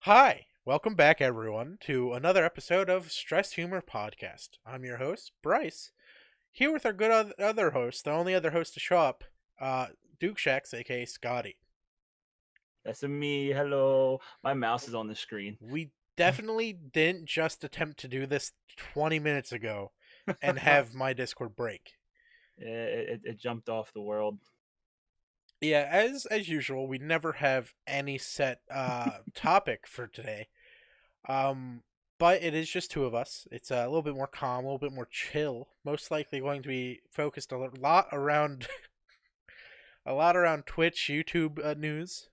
Hi, welcome back everyone to another episode of Stress Humor Podcast. I'm your host, Bryce, here with our good other host, the only other host to show up, uh, Dukeshax, aka Scotty. That's me. Hello. My mouse is on the screen. We definitely didn't just attempt to do this 20 minutes ago and have my Discord break. It jumped off the world. Yeah, as usual, we never have any set topic for today. Um, but it is just two of us. It's a little bit more calm, a little bit more chill. Most likely going to be focused a lot around a lot around Twitch, YouTube news,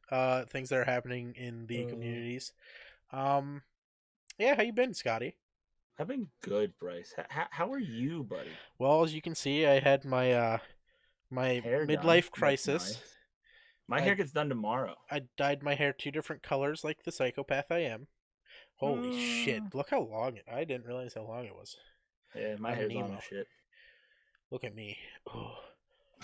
things that are happening in the communities. Um, yeah, how you been, Scotty? I've been good, Bryce. How are you, buddy? Well, as you can see, I had my Hair done. midlife That's crisis. nice. My I hair gets done tomorrow. I dyed my hair two different colors like the psychopath I am. Holy shit! Mm. Look how long I didn't realize how long it was. Yeah, my I'm an hair's on emo. and shit. Look at me. Oh.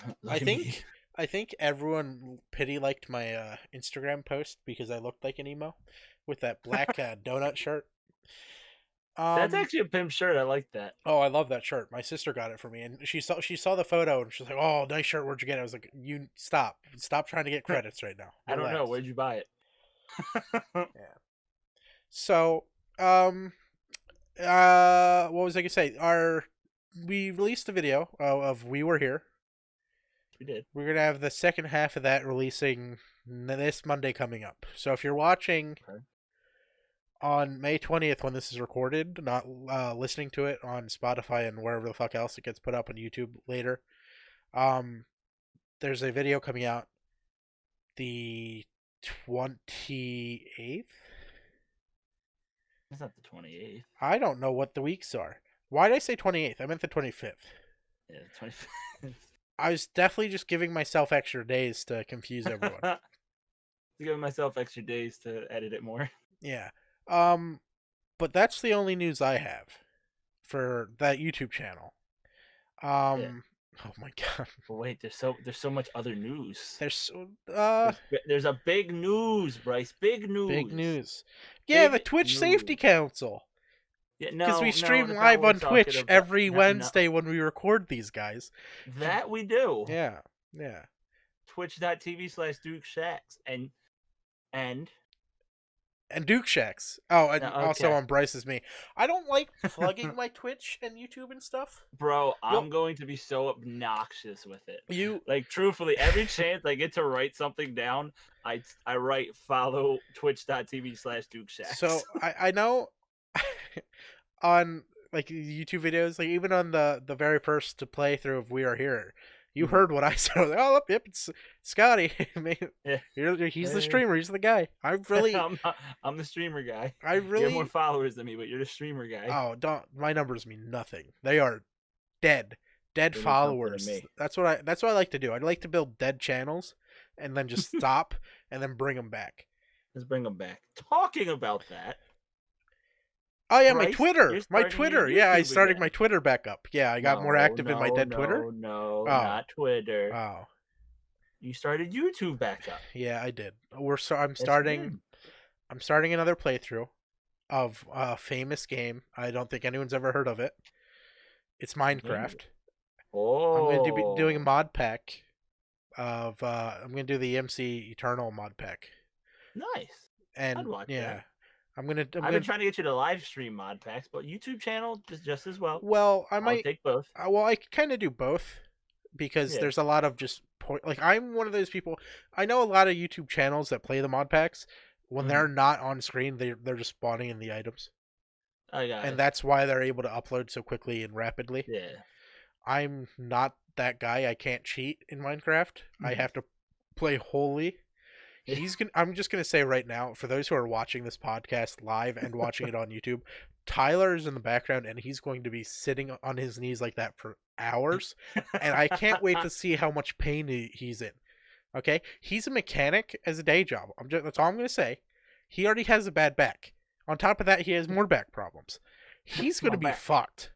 I Look at me. think I think everyone pity liked my Instagram post because I looked like an emo with that black donut shirt. That's Um actually a pimp shirt. I like that. oh, I love that shirt. My sister got it for me and she saw the photo and she's like, "Oh, nice shirt. Where'd you get it?" I was like, "You stop trying to get credits right now. I don't know. Relax." Where'd you buy it? Yeah. So, what was I gonna say? We released a video of We Were Here. We did. We're gonna have the second half of that releasing this Monday coming up. So if you're watching Okay. on May 20th when this is recorded, not listening to it on Spotify and wherever the fuck else it gets put up on YouTube later, um, there's a video coming out the 28th. It's not the 28th. I don't know what the weeks are. Why did I say 28th? I meant the 25th. Yeah, the 25th. I was definitely just giving myself extra days to confuse everyone. Giving myself extra days to edit it more. Yeah. Um, but that's the only news I have for that YouTube channel. Yeah. Oh my god. But wait, there's so much other news. There's There's a big news, Bryce. Big news. big news. Yeah, the Big Twitch Safety news. Council. Yeah, Because we no, stream that's not live what on we're talking Twitch about. every No. Wednesday when we record these guys. That we do. Yeah, yeah. Twitch.tv/Dukeshax and And Dukeshax. Oh, and also okay, on Brycesme. I don't like plugging my Twitch and YouTube and stuff. bro, I'm Well, going to be so obnoxious with it. you Like truthfully, every chance I get to write something down, I write follow twitch.tv/Dukeshax. so I know on like YouTube videos, like even on the very first playthrough of We Are Here, you heard what I said. I was like, oh, yep, it's Scotty. Yeah. He's the streamer. He's the guy. I'm the streamer guy. I You have really. more followers than me, but you're the streamer guy. Oh, don't. My numbers mean nothing. They are dead, dead They mean something to followers. me. That's what I like to do. I'd like to build dead channels, and then just stop, and then bring them back. Let's bring them back. Talking about that, Oh yeah, my Bryce, Twitter. you're My starting your Twitter. Yeah, I YouTube started again. my Twitter back up. Yeah, I got more active in my dead Twitter. No, Oh. not Twitter. Oh. You started YouTube back up. Yeah, I did. I'm That's starting good. I'm starting another playthrough of a famous game. I don't think anyone's ever heard of it. It's Minecraft. I'm going to be doing a Oh, mod pack of I'm going to do the MC Eternal mod pack. nice. I'd And watch yeah, that. I'm going to I've been trying to get you to live stream mod packs, but YouTube channel just as well. well, I I'll might take both. I kind of do both because Yeah. there's a lot of just point like I'm one of those people. I know a lot of YouTube channels that play the mod packs when Mhm. they're not on screen, they're just spawning in the items. I got And it. that's why they're able to upload so quickly and rapidly. Yeah. I'm not that guy. I can't cheat in Minecraft. I Mhm. have to play wholly. I'm just gonna say right now, for those who are watching this podcast live and watching it on YouTube, Tyler is in the background and he's going to be sitting on his knees like that for hours, and I can't wait to see how much pain he's in. Okay, he's a mechanic as a day job. That's all I'm gonna say. He already has a bad back. On top of that, he has more back problems. He's gonna My be back. fucked.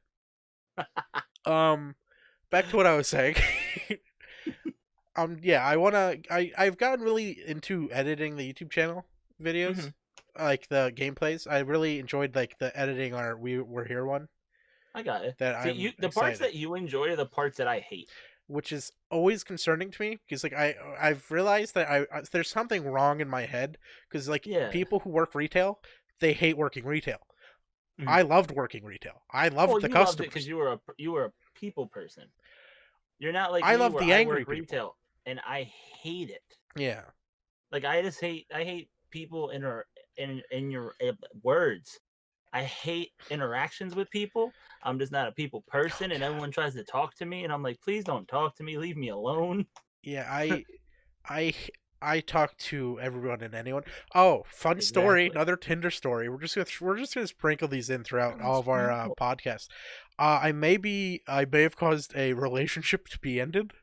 Back to what I was saying. Yeah, I've gotten really into editing the YouTube channel videos. Mhm. like the gameplays. I really enjoyed like the editing our We Were Here one. I got it. That See, I'm the parts excited. that you enjoy are the parts that I hate. Which is always concerning to me because like I've realized that there's something wrong in my head because like Yeah. people who work retail, they hate working retail. Mhm. I loved working retail. I loved Well, the you loved it customers. because you were a people person. You're not like I me love where the I angry work people. retail and I hate it. Yeah. Like I hate people in your words. I hate interactions with people. I'm just not a people person, and everyone tries to talk to me, and I'm like, please don't talk to me. Leave me alone. Yeah, I I talk to everyone and anyone. Oh, fun story, Exactly. another Tinder story. We're just gonna sprinkle these in throughout Oh, all of our sprinkle. podcasts. I may have caused a relationship to be ended.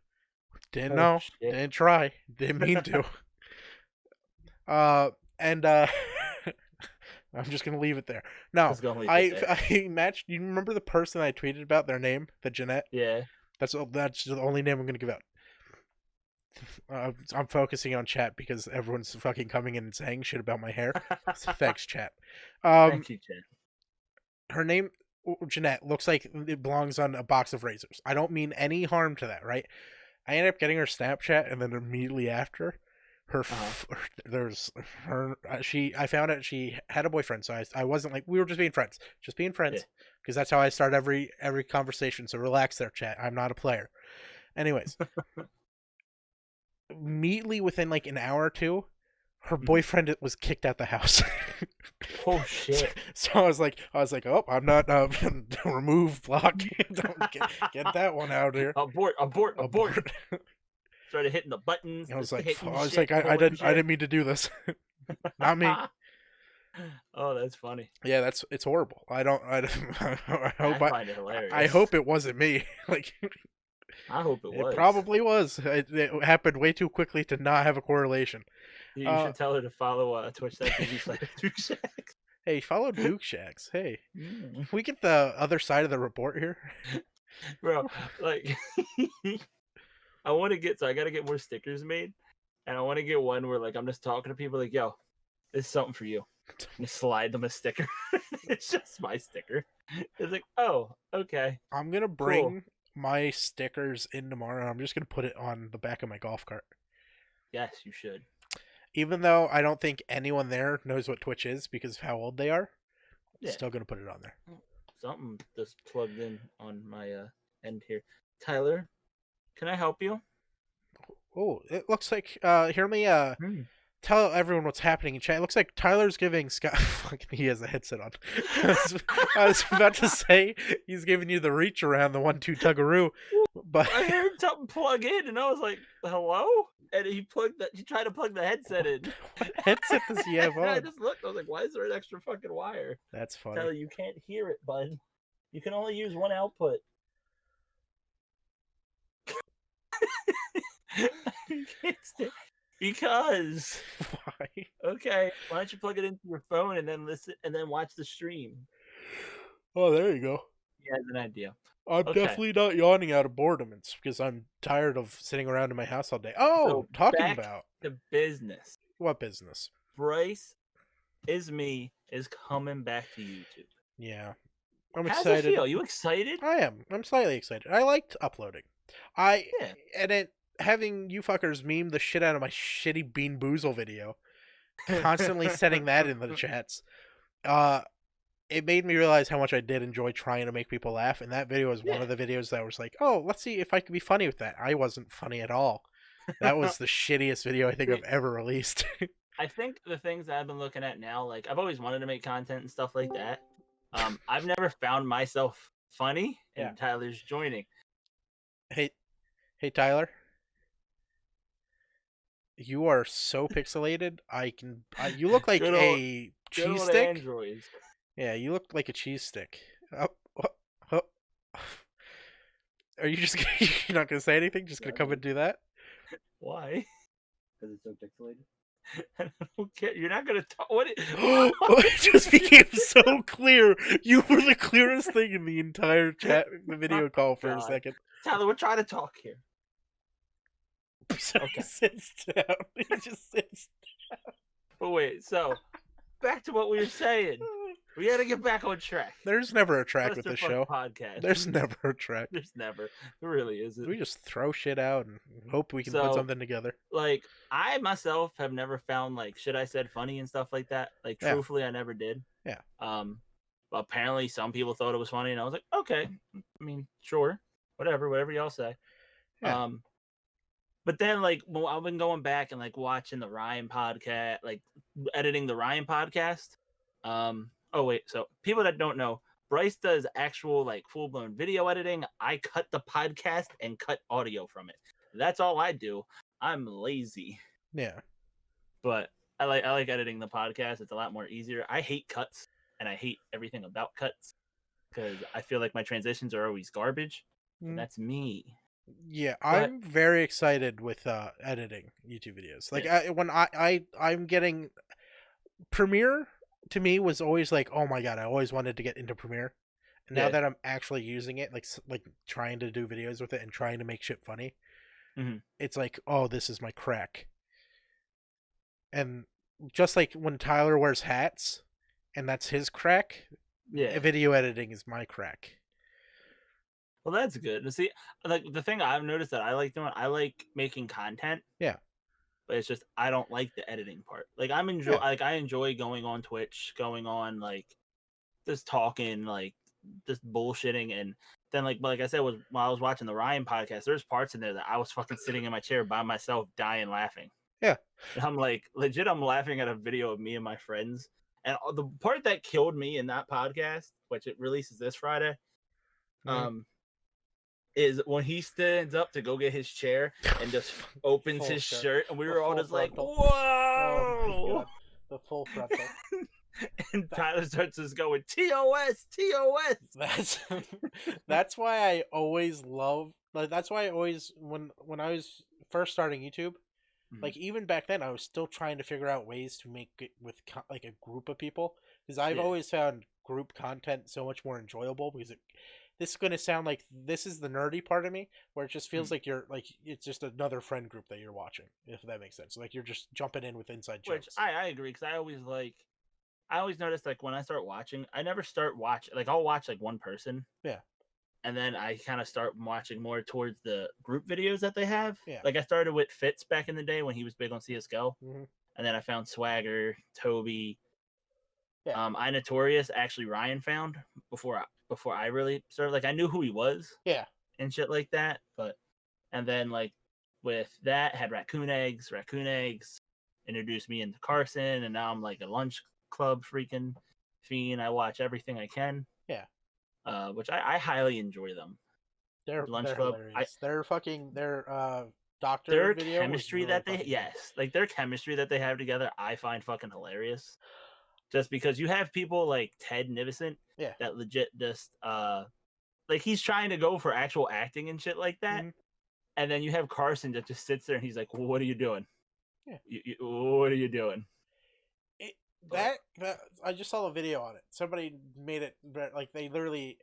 Didn't Oh know, shit. didn't try, didn't mean to. And I'm just gonna leave it there. No, Let's go leave it there. I matched. You remember the person I tweeted about their name, the Jeanette? Yeah. That's the only name I'm gonna give out. I'm focusing on chat because everyone's fucking coming in and saying shit about my hair. So thanks, chat. Thank you, Jen. Her name, Jeanette, looks like it belongs on a box of razors. I don't mean any harm to that, right? I ended up getting her Snapchat, and then immediately after, there's her. I found out she had a boyfriend, so I wasn't like we were just being Yeah. friends, because that's how I start every conversation. So relax there, chat. I'm not a player. Anyways, immediately within like an hour or two, her boyfriend was kicked out the house. Oh shit. So I was like, oh, I'm not remove block. Don't get that one out here. Abort. Started hitting the buttons. I was like, shit, I didn't mean to do this. Not me. Oh, that's funny. Yeah, it's horrible. I hope I find it hilarious. I hope it wasn't me. Like, I hope it was. It probably was. It happened way too quickly to not have a correlation. You should tell her to follow Twitch.tv/Dukeshax. Hey, follow Dukeshax. Hey, we get the other side of the report here, bro. Like, I gotta get more stickers made, and I want to get one where like I'm just talking to people like, yo, this is something for you. And slide them a sticker. It's just my sticker. It's like, oh, okay. I'm gonna bring my stickers in tomorrow. And I'm just gonna put it on the back of my golf cart. Yes, you should. Even though I don't think anyone there knows what Twitch is because of how old they are, Yeah. Still gonna put it on there. Something just plugged in on my end here. Tyler, can I help you? Oh, it looks like hear me tell everyone what's happening in chat. It looks like Tyler's giving Scott. He has a headset on. I was about to say he's giving you the reach around the 1-2 tuggaroo, but I heard something plug in, and I was like, "Hello?" And he tried to plug the headset in. What headset does he have on? I just looked. I was like, "Why is there an extra fucking wire?" That's funny. Tyler, you can't hear it, bud. You can only use one output. Because why? Okay, why don't you plug it into your phone and then listen and then watch the stream? Oh, there you go. He has an idea. I'm definitely not yawning out of boredom. It's because I'm tired of sitting around in my house all day. Oh, So talking about the business. What business? Brycesme is coming back to YouTube. Yeah, I'm How's excited. it feel? You excited? I am. I'm slightly excited. I liked uploading. Having you fuckers meme the shit out of my shitty Bean Boozle video, constantly setting that in the chats. It made me realize how much I did enjoy trying to make people laugh, and that video was one of the videos that was like, oh, let's see if I can be funny with that. I wasn't funny at all. That was the shittiest video I think I've ever released. I think the things that I've been looking at now, like I've always wanted to make content and stuff like that. I've never found myself funny, and Tyler's joining. Hey, Tyler. You are so pixelated. You look like a cheese stick. Androids. Yeah, you look like a cheese stick. Are you just you're not gonna say anything? Just gonna come and do that? Why? Because it's so pixelated. I don't care. You're not gonna talk. What? It just became so clear. You were the clearest thing in the entire chat, the video call for a second. Tyler, we're trying to talk here. So okay. He sits down. He just sits down. But wait, so back to what we were saying. We got to get back on track. There's never a track with this Clusterfuck show. podcast. There's never a track. There's never. There really isn't. We just throw shit out and hope we can put So, something together. like, I myself have never found like shit I said funny and stuff like that. Like, Yeah. truthfully, I never did. Yeah. But apparently some people thought it was funny, and I was like, okay, I mean, sure, whatever y'all say. Yeah. But then, like, well, I've been going back and like watching the Ryan podcast, like editing the Ryan podcast. Oh wait, so people that don't know, Bryce does actual like full blown video editing. I cut the podcast and cut audio from it. That's all I do. I'm lazy. Yeah. But I like editing the podcast. It's a lot more easier. I hate cuts, and I hate everything about cuts because I feel like my transitions are always garbage. And that's me. Yeah, I'm very excited with editing YouTube videos. Like I'm getting Premiere to me was always like, oh my god, I always wanted to get into Premiere. And now that I'm actually using it, like trying to do videos with it and trying to make shit funny, it's like, oh, this is my crack. And just like when Tyler wears hats, and that's his crack, video editing is my crack. Well, that's good. And see, like the thing I've noticed that I like doing, I like making content. Yeah. But it's just I don't like the editing part. Like I enjoy going on Twitch, going on like just talking, like just bullshitting, and then like I said, while I was watching the Ryan podcast, there's parts in there that I was fucking sitting in my chair by myself, dying laughing. Yeah. And I'm like, legit, I'm laughing at a video of me and my friends. And the part that killed me in that podcast, which it releases this Friday, is when he stands up to go get his chair and just opens his shirt, and we were all just like, "Whoa!" Oh the full frontal. And Tyler starts just going, "TOS, TOS." That's why I always love. Like that's why I always when I was first starting YouTube, like even back then, I was still trying to figure out ways to make it with like a group of people, because I've always found group content so much more enjoyable because this is going to sound like this is the nerdy part of me, where it just feels like you're like it's just another friend group that you're watching, if that makes sense. Like you're just jumping in with inside jokes. Which I agree, because I always notice like when I start watching, I never start watching, like I'll watch like one person, and then I kind of start watching more towards the group videos that they have. Like I started with Fitz back in the day when he was big on CS:GO, and then I found Swagger, Toby. I Notorious actually Ryan found before I really started. Like I knew who he was, and shit like that. But and then like with that had Raccoon Eggs introduced me into Carson, and now I'm like a lunch club freaking fiend. I watch everything I can. Which I highly enjoy them. They're lunch they're club. Hilarious. Their doctor their video chemistry really that they like their chemistry that they have together, I find fucking hilarious. Just because you have people like Ted Nivison that legit just like he's trying to go for actual acting and shit like that, and then you have Carson that just sits there and he's like, well, "What are you doing? What are you doing?" That I just saw a video on it. Somebody made it like they literally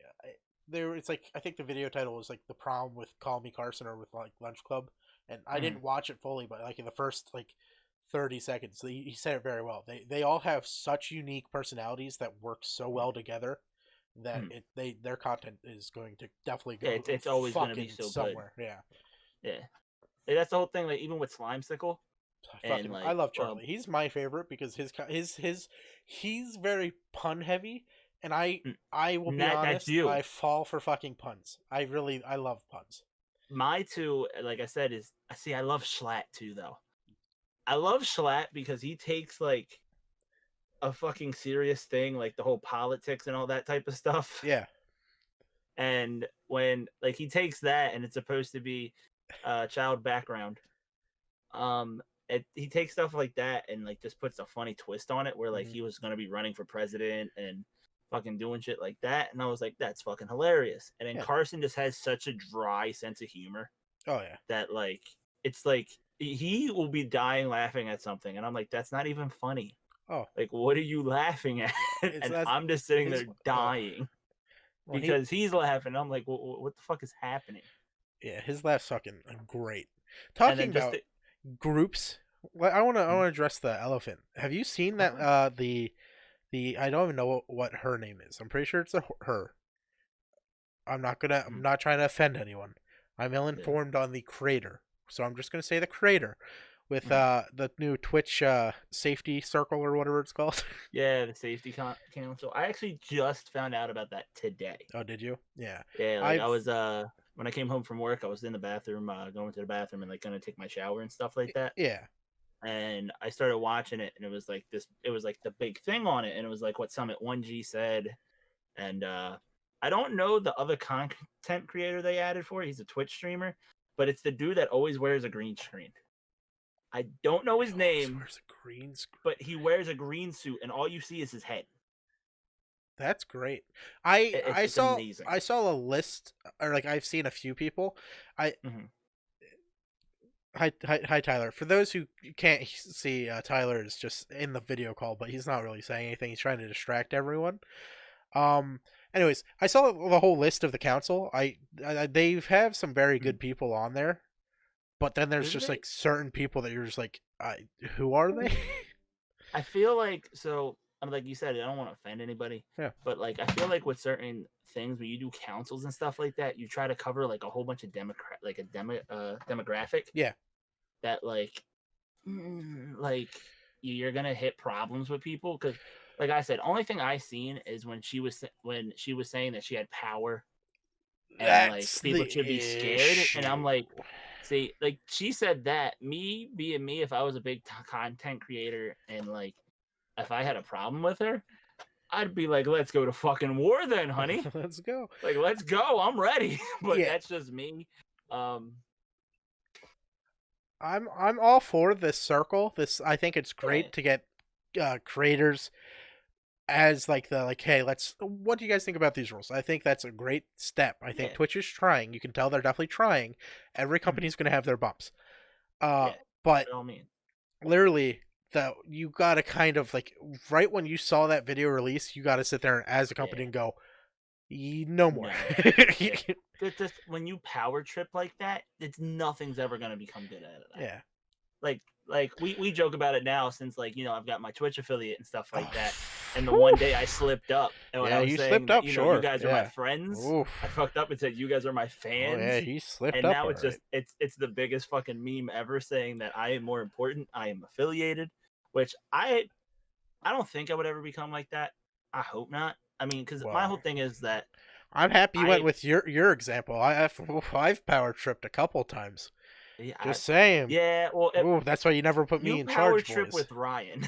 it's like I think the video title was like The Prom with Call Me Carson or with like Lunch Club, and I didn't watch it fully, but like in the first like 30 seconds he said it very well. They all have such unique personalities that work so well together that their content is going to definitely go. It's always going to be so somewhere. Good. Yeah. That's the whole thing. Like even with Slimesicle. And like, I love Charlie. He's my favorite because he's very pun heavy, and I will be honest, I fall for fucking puns. I love puns. My two, like I said, is I love Schlatt too though. I love Schlatt because he takes like a fucking serious thing, like the whole politics and all that type of stuff. Yeah. And when like he takes that and it's supposed to be child background, he takes stuff like that and like just puts a funny twist on it where like he was gonna be running for president and fucking doing shit like that, and I was like, that's fucking hilarious. And then Carson just has such a dry sense of humor. Oh yeah. That like it's like he will be dying laughing at something, and I'm like, that's not even funny. Oh, like what are you laughing at? And I'm just sitting there dying because he's laughing. I'm like, what the fuck is happening? Yeah, his laugh's fucking great. Talking about groups, I want to address the elephant. Have you seen that the I don't even know what her name is. I'm pretty sure it's her. I'm not trying to offend anyone. I'm ill Yeah. informed on the creator, so I'm just gonna say the creator with Mhm. the new Twitch safety circle or whatever it's called. Yeah, the safety council. I actually just found out about that today. Oh, did you? Yeah, Yeah, like I I've was when I came home from work, I was in the bathroom, going to the bathroom and like gonna take my shower and stuff like that. yeah. And I started watching it, and it was like this. It was like the big thing on it, and it was like what Summit 1G said. And I don't know the other content creator they added for it. He's a Twitch streamer, but it's the dude that always wears a green screen. I don't know He his always name, wears a green screen. but he wears a green suit, and all you see is his head. That's great. It's amazing. I saw a list, or like I've seen a few people. I Hmm. Hi Tyler. For those who can't see, Tyler is just in the video call, but he's not really saying anything. He's trying to distract everyone. Um. Anyways, I saw the whole list of the council. They have some very good people on there, but then there's Do just they? like certain people that you're just like, who are they? I feel like so. I'm like you said, I don't want to offend anybody, Yeah. but like I feel like with certain things when you do councils and stuff like that, you try to cover like a whole bunch of demographic Yeah. that like you're gonna hit problems with people because, like I said, only thing I seen is when she was saying that she had power and like That's people the should be scared, and I'm issue. like, see, like she said that me being me, if I was a big content creator and like if I had a problem with her, I'd be like, let's go to fucking war then, honey. Let's go. Like, let's go. I'm ready. But Yeah. that's just me. Um, I'm all for this circle. This I think it's yeah, great to get creators as like the like, hey, let's. What do you guys think about these rules? I think that's a great step. I think yeah, Twitch is trying. You can tell they're definitely trying. Every mhm, company's going to have their bumps. Uh, yeah. but By all means, literally, the you gotta kind of like right when you saw that video release, you gotta sit there as a company yeah. and go, no more. No. Yeah. Just when you power trip like that, it's nothing's ever gonna become good out of that. Yeah. Like we joke about it now since like I've got my Twitch affiliate and stuff like Oh, that. And the one whew. day I slipped up, and when Yeah, I was you saying slipped that up, you sure. guys are my Yeah. friends, Oof. I fucked up and said you guys are my Oh yeah, fans. he slipped And up now all it's right. just it's the biggest fucking meme ever saying that I am more important. I am affiliated, which I don't think I would ever become like that. I hope not. I mean, because my whole Well, thing is that I'm happy you went I with your example. I've power tripped a couple times. yeah, Just saying. yeah. Well, Ooh, that's why you never put me you in power charge, trip boys. with Ryan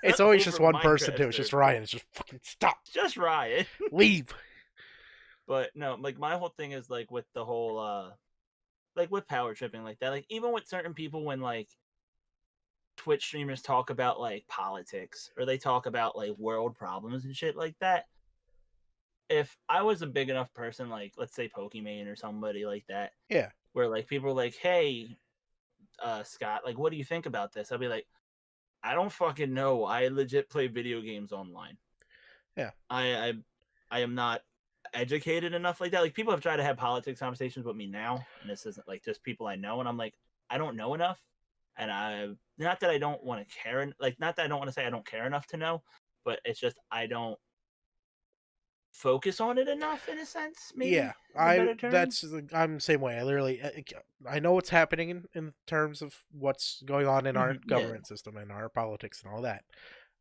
It's always just over one person Minecraft too. It's just server. Ryan. It's just fucking stop. Just Ryan. Leave. But no, like my whole thing is like with the whole like with power tripping like that. Like even with certain people when like Twitch streamers talk about like politics or they talk about like world problems and shit like that. If I was a big enough person, like let's say Pokimane or somebody like that, Yeah. where like people are like, "Hey, Scott, like, what do you think about this?" I'll be like, "I don't fucking know. I legit play video games online. Yeah. I I am not educated enough like that. Like people have tried to have politics conversations with me now, and this isn't like just people I know, and I'm like, I don't know enough, and I not that I don't want to care, like not that I don't want to say I don't care enough to know, but it's just I don't focus on it enough in a sense. Yeah. Maybe is a better term. I'm the same way. I literally I know what's happening in terms of what's going on in our Yeah, government system and our politics and all that.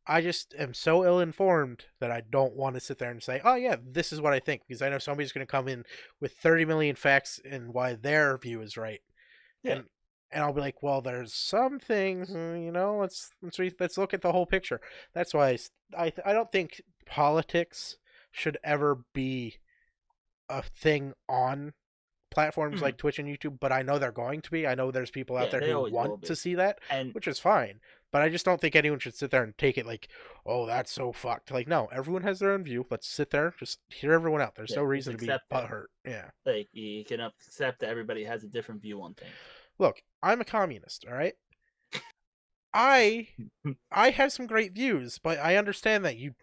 I just am so ill informed that I don't want to sit there and say, "Oh yeah, this is what I think," because I know somebody's going to come in with 30 million facts and why their view is right, yeah. and I'll be like, "Well, there's some things, let's look at the whole picture." That's why I don't think politics should ever be a thing on platforms Mhm. like Twitch and YouTube, but I know they're going to be. I know there's people out Yeah, there they who always will want to be. see that, And which is fine. But I just don't think anyone should sit there and take it like, oh, that's so fucked. Like, no, everyone has their own view. Let's sit there, just hear everyone out. There's yeah, no just reason to be accept it. butthurt. Yeah. Like you can accept that everybody has a different view on things. Look, I'm a communist, all right? I I have some great views, but I understand that you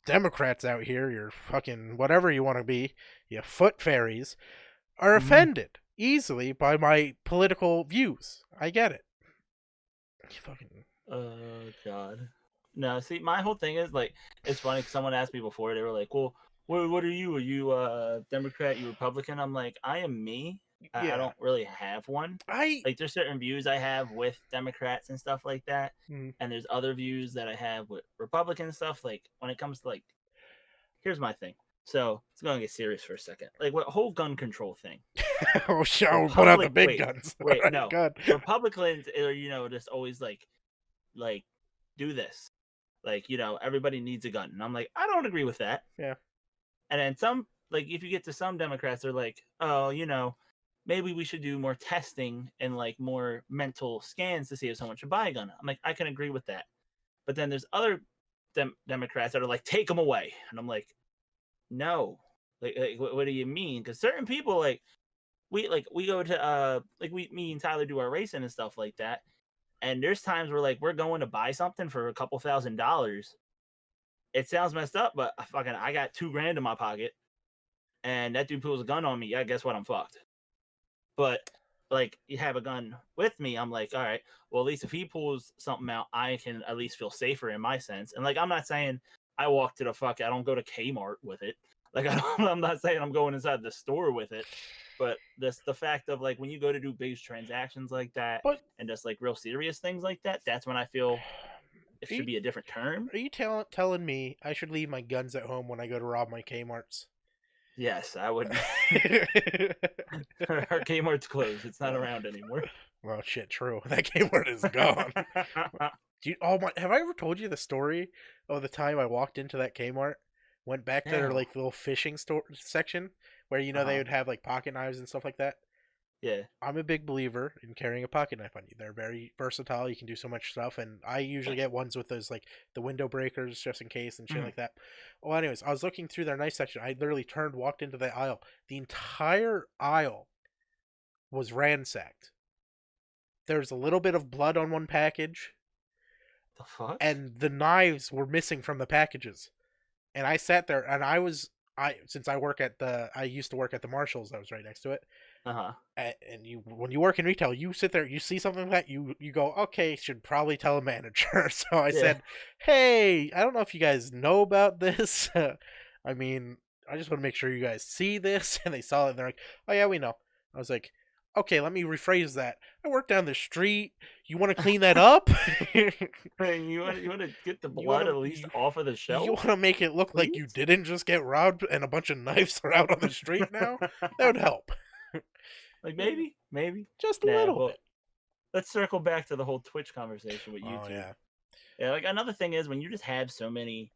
Democrats out here, you're fucking whatever you want to be, you foot fairies, are Mhm. offended easily by my political views. I get it. You fucking Oh God. No, see, my whole thing is like, it's funny because someone asked me before. They were like, "Well, what are you? Are you Democrat? You Republican?" I'm like, I am me. I Yeah. don't really have one. I Like, there's certain views I have with Democrats and stuff like that, mm, and there's other views that I have with Republican stuff. Like, when it comes to like, here's my thing. So it's gonna get serious for a second. Like, what whole gun control thing? oh shall put out the Republic. big Wait, guns. All wait, right, no. good. Republicans are just always like do this. Like, everybody needs a gun. And I'm like, I don't agree with that. Yeah. And then some, like, if you get to some Democrats, they're like, oh, maybe we should do more testing and like more mental scans to see if someone should buy a gun. I'm like, I can agree with that. But then there's other Democrats that are like, take them away. And I'm like, no. Like what do you mean? Because certain people, we go to, me and Tyler do our racing and stuff like that. And there's times where like we're going to buy something for a couple $1,000s. It sounds messed up, but I got $2,000 in my pocket, and that dude pulls a gun on me. Yeah, guess what? I'm fucked. But like, you have a gun with me, I'm like, all right. Well, at least if he pulls something out, I can at least feel safer in my sense. And like, I'm not saying I walk to I don't go to Kmart with it. Like, I'm not saying I'm going inside the store with it. But the fact of like when you go to do big transactions like that But and just like real serious things like that, that's when I feel it are you, should be a different term. are you telling me I should leave my guns at home when I go to rob my Kmart's? Yes, I would. Our Kmart's closed. It's not around anymore. Well, shit, true. That Kmart is gone. Have I ever told you the story of the time I walked into that Kmart, went back to their No. like little fishing store section where they would have like pocket knives and stuff like that? Yeah. I'm a big believer in carrying a pocket knife on you. They're very versatile. You can do so much stuff, and I usually get ones with those like the window breakers just in case and shit like that. Well, anyways, I was looking through their knife section. I literally walked into the aisle. The entire aisle was ransacked. There's a little bit of blood on one package, The fuck? and the knives were missing from the packages. And I sat there, and since I used to work at the Marshalls that was right next to it. Uh-huh. And when you work in retail, you sit there, you see something like that, you go, okay, should probably tell a manager. So I said, hey, I don't know if you guys know about this. I mean, I just want to make sure you guys see this. And they saw it, and they're like, oh yeah, we know. I was like, okay, let me rephrase that. I work down the street. You want to clean that up? You want to get the blood at least off of the shelf? You want to make it look like you didn't just get robbed and a bunch of knives are out on the street now? That would help. Like, maybe. Just a little bit. Let's circle back to the whole Twitch conversation with YouTube. Oh, yeah. Yeah, like, another thing is when you just have so many,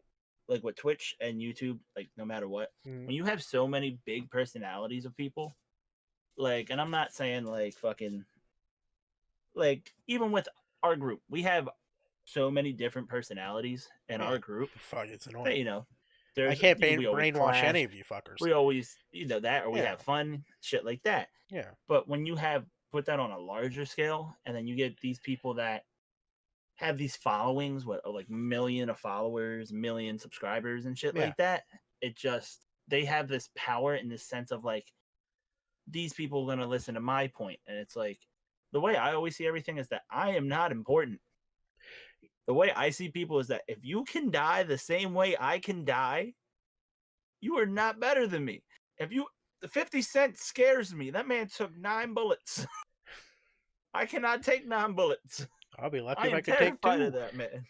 like, with Twitch and YouTube, like, no matter what, when you have so many big personalities of people, like, and I'm not saying, like, fucking, like, even with our group, we have so many different personalities in our group. Fuck, it's annoying. That, I can't brainwash any of you fuckers. We always, that, or we have fun, shit like that. Yeah. But when you put that on a larger scale, and then you get these people that have these followings, like million of followers, million subscribers and shit like that, they have this power in this sense of like, these people are going to listen to my point. And it's like, the way I always see everything is that I am not important. The way I see people is that if you can die the same way I can die, you are not better than me. The 50 Cent scares me. That man took 9 bullets. I cannot take 9 bullets. I'll be lucky if I can take 2. Of that man.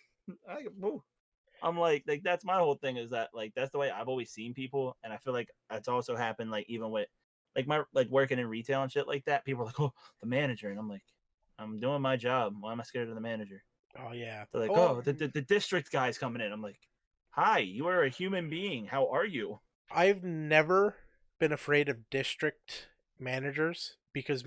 I'm like that's my whole thing is that like that's the way I've always seen people, and I feel like it's also happened like even with like my like working in retail and shit like that. People are like, oh, the manager, and I'm like, I'm doing my job. Why am I scared of the manager? Oh yeah. They're like, the district guy's coming in. I'm like, hi, you are a human being. How are you? I've never been afraid of district managers because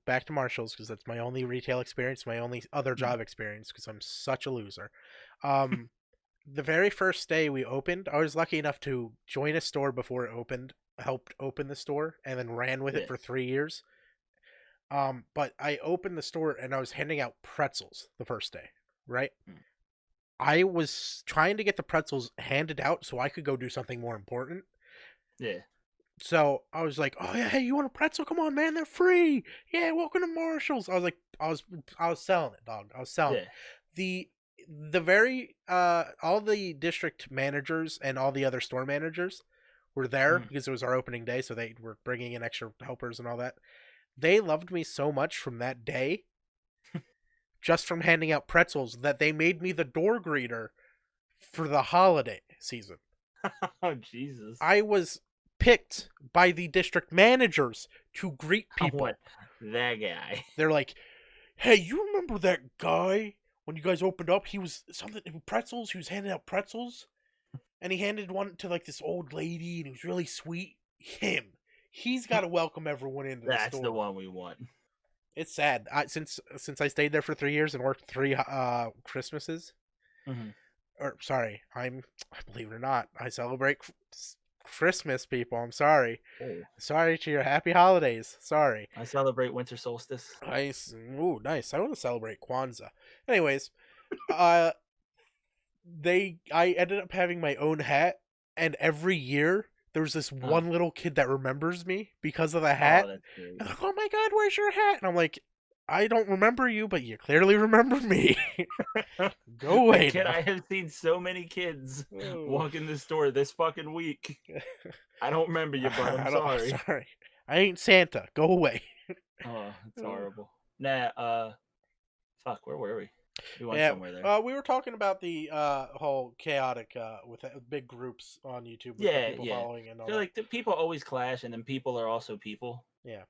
back to Marshalls, because that's my only retail experience, my only other job experience, because I'm such a loser. The very first day we opened, I was lucky enough to join a store before it opened, helped open the store, and then ran with it for 3 years. But I opened the store and I was handing out pretzels the first day, right? I was trying to get the pretzels handed out so I could go do something more important. Yeah. So I was like, oh yeah, hey, you want a pretzel? Come on, man, they're free. Yeah, welcome to Marshalls. I was selling it, dog. I was selling it. all the district managers and all the other store managers were there Mhm. because it was our opening day, so they were bringing in extra helpers and all that. They loved me so much from that day, just from handing out pretzels, that they made me the door greeter for the holiday season. Oh Jesus! I was picked by the district managers to greet I want people. that guy. They're like, "Hey, you remember that guy when you guys opened up? He was something pretzels. He was handing out pretzels, and he handed one to like this old lady, and he was really sweet. Him, he's got to welcome everyone into the That's the store." one we want. It's sad. Since I stayed there for 3 years and worked three Christmases, Mhm. or sorry, believe it or not, I celebrate Christmas, people. I'm sorry. Oh, Sorry to your happy holidays. Sorry. I celebrate winter solstice. Nice. Ooh, nice. I want to celebrate Kwanzaa. Anyways, uh, I ended up having my own hat, and every year there's this one little kid that remembers me because of the Oh, hat. that's great. And like, oh my god, where's your hat? And I'm like, I don't remember you, but you clearly remember me. Go away Kid, now. I have seen so many kids Ooh. walk in the store this fucking week. I don't remember you, bud. I'm sorry. Sorry. I ain't Santa. Go away. Oh, it's horrible. Nah, fuck, where were we? We went Yeah, somewhere there. we were talking about the whole chaotic with big groups on YouTube with the Yeah, people yeah. following and I all feel that. like the people always clash, and then people are also people. Yeah.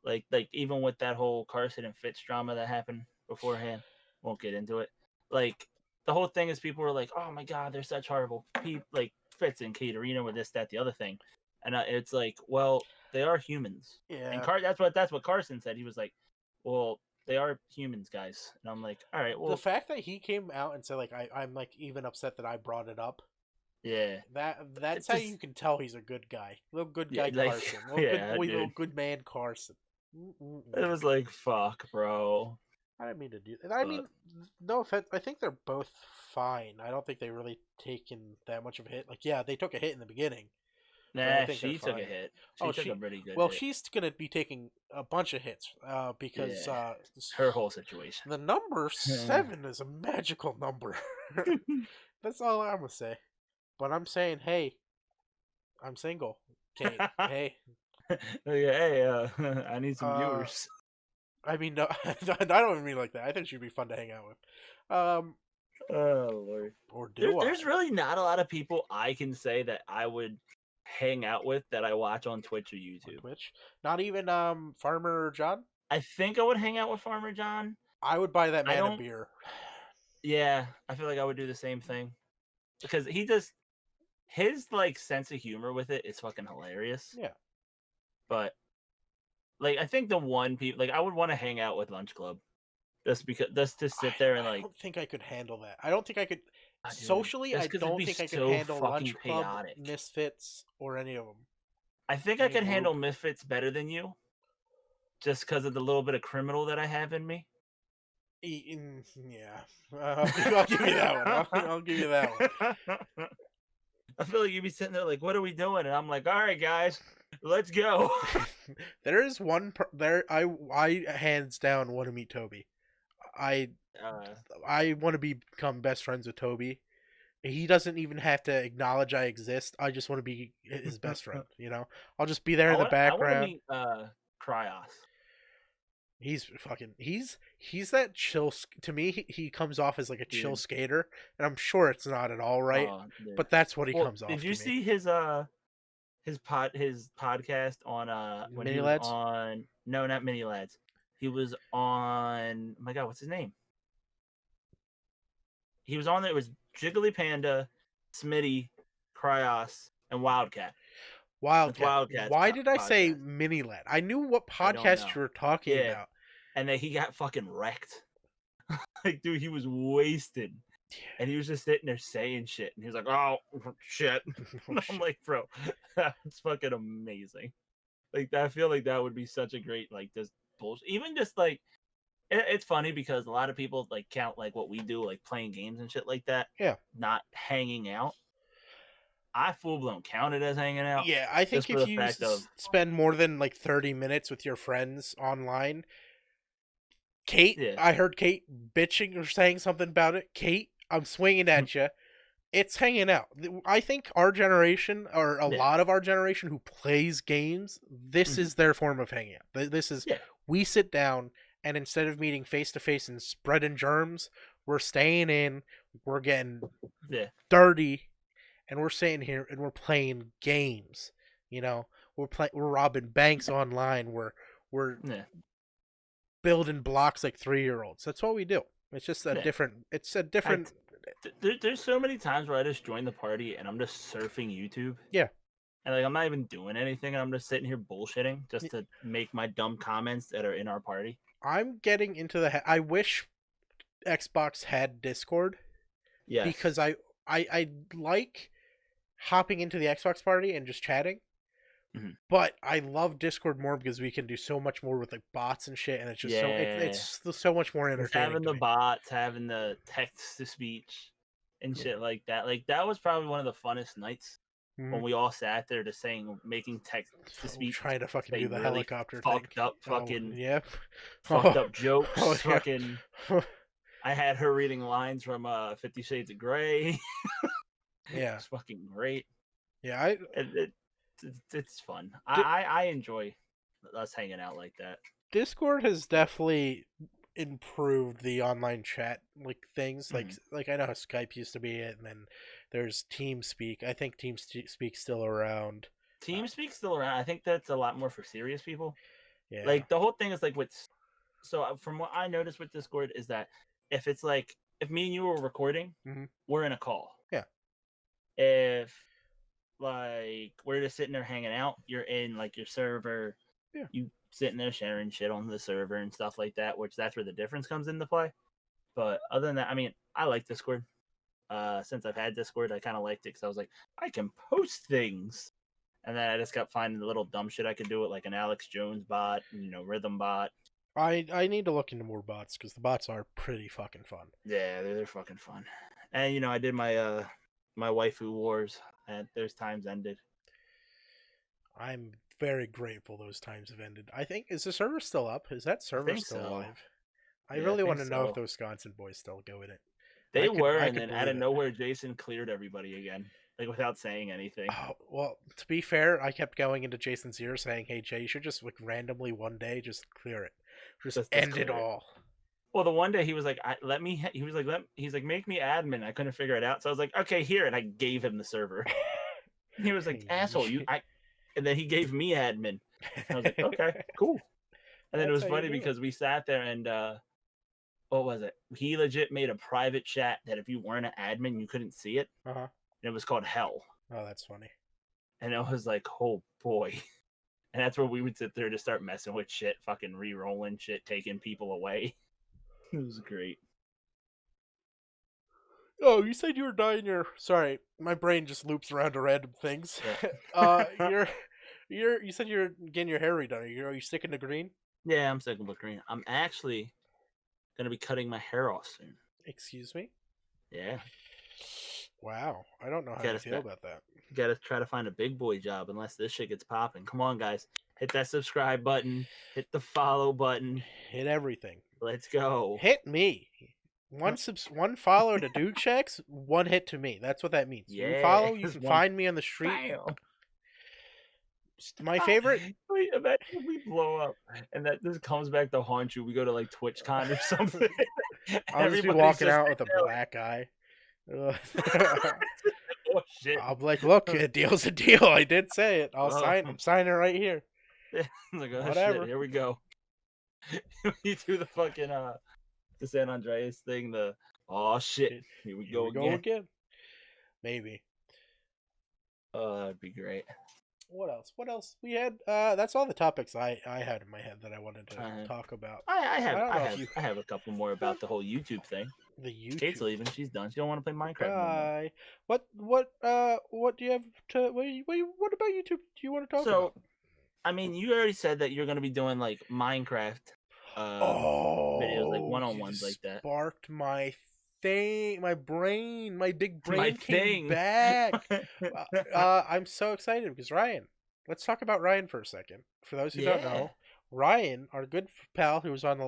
Like even with that whole Carson and Fitz drama that happened beforehand, won't get into it. Like the whole thing is people were like, "Oh my god, they're such horrible people." Like Fitz and Katerina with this, that, the other thing, and it's like, well, they are humans, and Yeah. that's what Carson said. He was like, "Well, they are humans, guys," and I'm like, "All right, The well, fact that he came out and said like I'm like even upset that I brought it up. yeah, That's it how just you can tell he's a good guy. Little good yeah, guy like Carson. Little good yeah, boy, little dude." good man Carson. It was like, "Fuck, bro," I didn't mean to do that. I but mean, no offense. I think they're both fine. I don't think they really taken that much of a hit. Like, yeah, they took a hit in the beginning, but I nah, think they're she took a fine. hit. She Oh, took a pretty good well, hit. she's gonna be taking a bunch of hits, because Yeah, her whole situation. the number 7 is a magical number. That's all I'm gonna say. But I'm saying, hey, I'm single. Kate, hey, Hey, I need some uh, viewers. I mean, no, I don't even mean like that. I think she'd be fun to hang out with. Um, Oh Lord, or do I? there's really not a lot of people I can say that I would hang out with that I watch on Twitch or On YouTube. Twitch? Not even Farmer John? I think I would hang out with Farmer John. I would buy that I man a don't. beer. Yeah, I feel like I would do the same thing because he just his like sense of humor with it is fucking hilarious. Yeah. But like, I think the one people like I would want to hang out with Lunch Club just to sit there and I like, don't think I could handle that. I don't think I could dude, socially. just I because it'd don't be think I could so handle fucking Lunch Club, chaotic. Misfits, or any of them. I think I Any could handle group. Misfits better than you, just because of the little bit of criminal that I have in me. Yeah, I'll give you that one. I'll give you that one. I feel like you'd be sitting there like, "What are we doing?" And I'm like, "All right, guys, let's go." There is one there. I hands down want to meet Toby. I uh, I want to become best friends with Toby. He doesn't even have to acknowledge I exist. I just want to be his best friend. I'll just be there in the I want to background. meet Cryos. He's fucking. He's that chill. To me, he comes off as like a chill Dude. skater, and I'm sure it's not at all right. Oh, yeah. But that's what he Well, comes off did to you me. see his podcast on when Mini he was lads. on? No, not Mini Lads. He was on. Oh my God, what's his name? He was on there. It was Jiggly Panda, Smitty, Cryos, and Wildcat. Wildcat. Wildcat's Why did I say podcast. mini lad? I knew what I don't podcast know. you were talking Yeah. about. And then he got fucking wrecked. Like, dude, he was wasted. And he was just sitting there saying shit. And he was like, "Oh, shit." I'm like, bro, that's fucking amazing. Like, I feel like that would be such a great, like, just bullshit. Even just, like, it's funny because a lot of people, like, count, like, what we do, like, playing games and shit like that. Yeah. Not hanging out. I full-blown count it as hanging out. Yeah, I think Just for if the you fact of, spend more than like 30 minutes with your friends online, Kate, yeah. I heard Kate bitching or saying something about it. Kate, I'm swinging at you. It's hanging out. I think our generation, or a Yeah. lot of our generation who plays games, this Mhm. is their form of hanging out. This is, Yeah. we sit down, and instead of meeting face to face and spreading germs, we're staying in, we're getting Yeah. dirty, and we're sitting here and we're playing games. We're robbing banks online. We're Yeah. building blocks like 3-year-olds. That's what we do. It's just a Yeah. different. It's a I different. there's so many times where I just join the party and I'm just surfing YouTube. Yeah. And like I'm not even doing anything and I'm just sitting here bullshitting just to make my dumb comments that are in our party. I'm getting into I wish Xbox had Discord Yes. because I like hopping into the Xbox party and just chatting. Mhm. But I love Discord more because we can do so much more with like bots and shit, and it's just it's so much more Just entertaining. having to the me. bots, having the text to speech and shit like that. Like that was probably one of the funnest nights when we all sat there just making text to speech, trying to fucking do the really helicopter fucked thing. up fucking Yep. fucked up jokes. Oh, yeah. Fucking I had her reading lines from 50 Shades of Grey. Yeah. It's fucking great. Yeah, it's fun. I enjoy us hanging out like that. Discord has definitely improved the online chat like things. Like I know how Skype used to be it, and then there's TeamSpeak. I think TeamSpeak's still around. TeamSpeak's still around. I think that's a lot more for serious people. Yeah. Like the whole thing is like from what I noticed with Discord is that if it's like if me and you were recording, we're in a call. Yeah. If like we're just sitting there hanging out, you're in like your server. Yeah. You sitting there sharing shit on the server and stuff like that, which that's where the difference comes into play. But other than that, I mean, I like Discord. Since I've had Discord, I kind of liked it because I was like, I can post things. And then I just kept finding the little dumb shit I could do with like an Alex Jones bot, Rhythm bot. I need to look into more bots because the bots are pretty fucking fun. Yeah, they're fucking fun. And I did my my waifu wars, and those times ended. I'm very grateful those times have ended. I think is the server still up? Is that server still alive? I really want to know if those Wisconsin boys still go in it. They were, and then out of nowhere, Jason cleared everybody again, like without saying anything. Oh, well, to be fair, I kept going into Jason's ear saying, "Hey Jay, you should just like randomly one day just clear it, just end it all." Well, the one day he was like, he's like, make me admin. I couldn't figure it out, so I was like, okay, here, and I gave him the server. He was like, asshole, and then he gave me admin. I was like, okay, cool. And then it was funny because we sat there and what was it? He legit made a private chat that if you weren't an admin, you couldn't see it. And it was called Hell. Oh, that's funny. And I was like, oh boy. And that's where we would sit there to start messing with shit, fucking re-rolling shit, taking people away. It was great. Oh, you said you were dying your... Sorry, my brain just loops around to random things. Yeah. You said you're getting your hair redone. Are you sticking to green? Yeah, I'm sticking with green. I'm actually going to be cutting my hair off soon. Excuse me? Yeah. Wow. I don't know how to feel about that. You got to try to find a big boy job unless this shit gets popping. Come on, guys. Hit that subscribe button. Hit the follow button. Hit everything. Let's go. Hit me. One follow to Dukeshax, one hit to me. That's what that means. Yeah, you follow, you can find me on the street. Bam. My favorite. Wait, imagine if we blow up and that this comes back to haunt you. We go to like TwitchCon or something. I'll just be walking out with a black eye. Oh shit! I'm like, look, a deal's a deal. I did say it. I'm signing it right here. Like, oh, whatever. Shit, here we go. You do the fucking the San Andreas thing. The shit. Here we go again. Maybe. Oh, that'd be great. What else? We had that's all the topics I had in my head that I wanted to talk about. I have a couple more about the whole YouTube thing. The YouTube. Kate's leaving. She's done. She don't want to play Minecraft anymore. What do you have to what about YouTube do you want to talk about? I mean, you already said that you're going to be doing like Minecraft videos, like one-on-ones like that. Sparked my thing, my big brain came back. I'm so excited because Ryan. Let's talk about Ryan for a second. For those who don't know, Ryan, our good pal who was on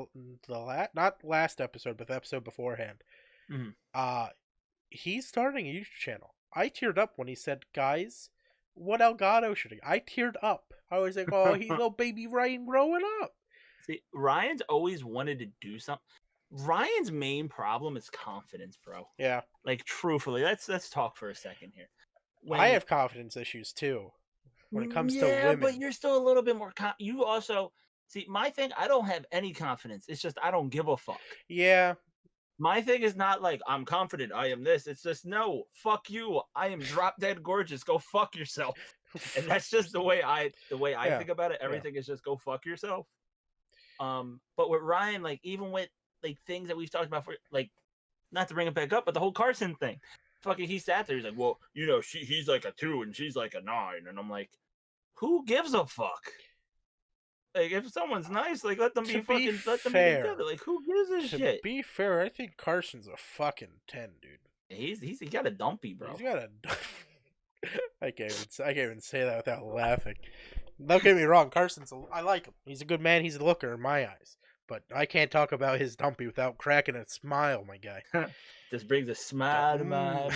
the not last episode, but the episode beforehand. he's starting a YouTube channel. I teared up when he said, "Guys, what Elgato should I?" teared up. I was like, "Oh, he's little baby Ryan growing up." See, Ryan's always wanted to do something. Ryan's main problem is confidence, bro. Yeah, Like truthfully, let's talk for a second here. I When have confidence issues too when it comes to yeah, but women. you're still a little bit more. You also see my thing. I don't have any confidence. It's just I don't give a fuck. Yeah, My thing is not like I'm confident. I am this. It's just no. Fuck you. I am drop dead gorgeous. Go fuck yourself. And that's just the way I Yeah, think about it. yeah. Everything is just go fuck yourself. But with Ryan, like even with like things that we've talked about for like not to bring it back up, but the whole Carson thing. Fucking he sat there, he's like, well, he's like a 2 and she's like a 9. And I'm like, who gives a fuck? Like if someone's nice, like let them be fucking let them be together. Like who gives a to shit? be fair, I think Carson's a fucking 10, dude. He got a dumpy, bro. He's got a. I can't even say that without laughing. Don't get me wrong, I like him. He's a good man. He's a looker in my eyes. But I can't talk about his dumpy without cracking a smile, my guy. Just brings a smile to my mouth.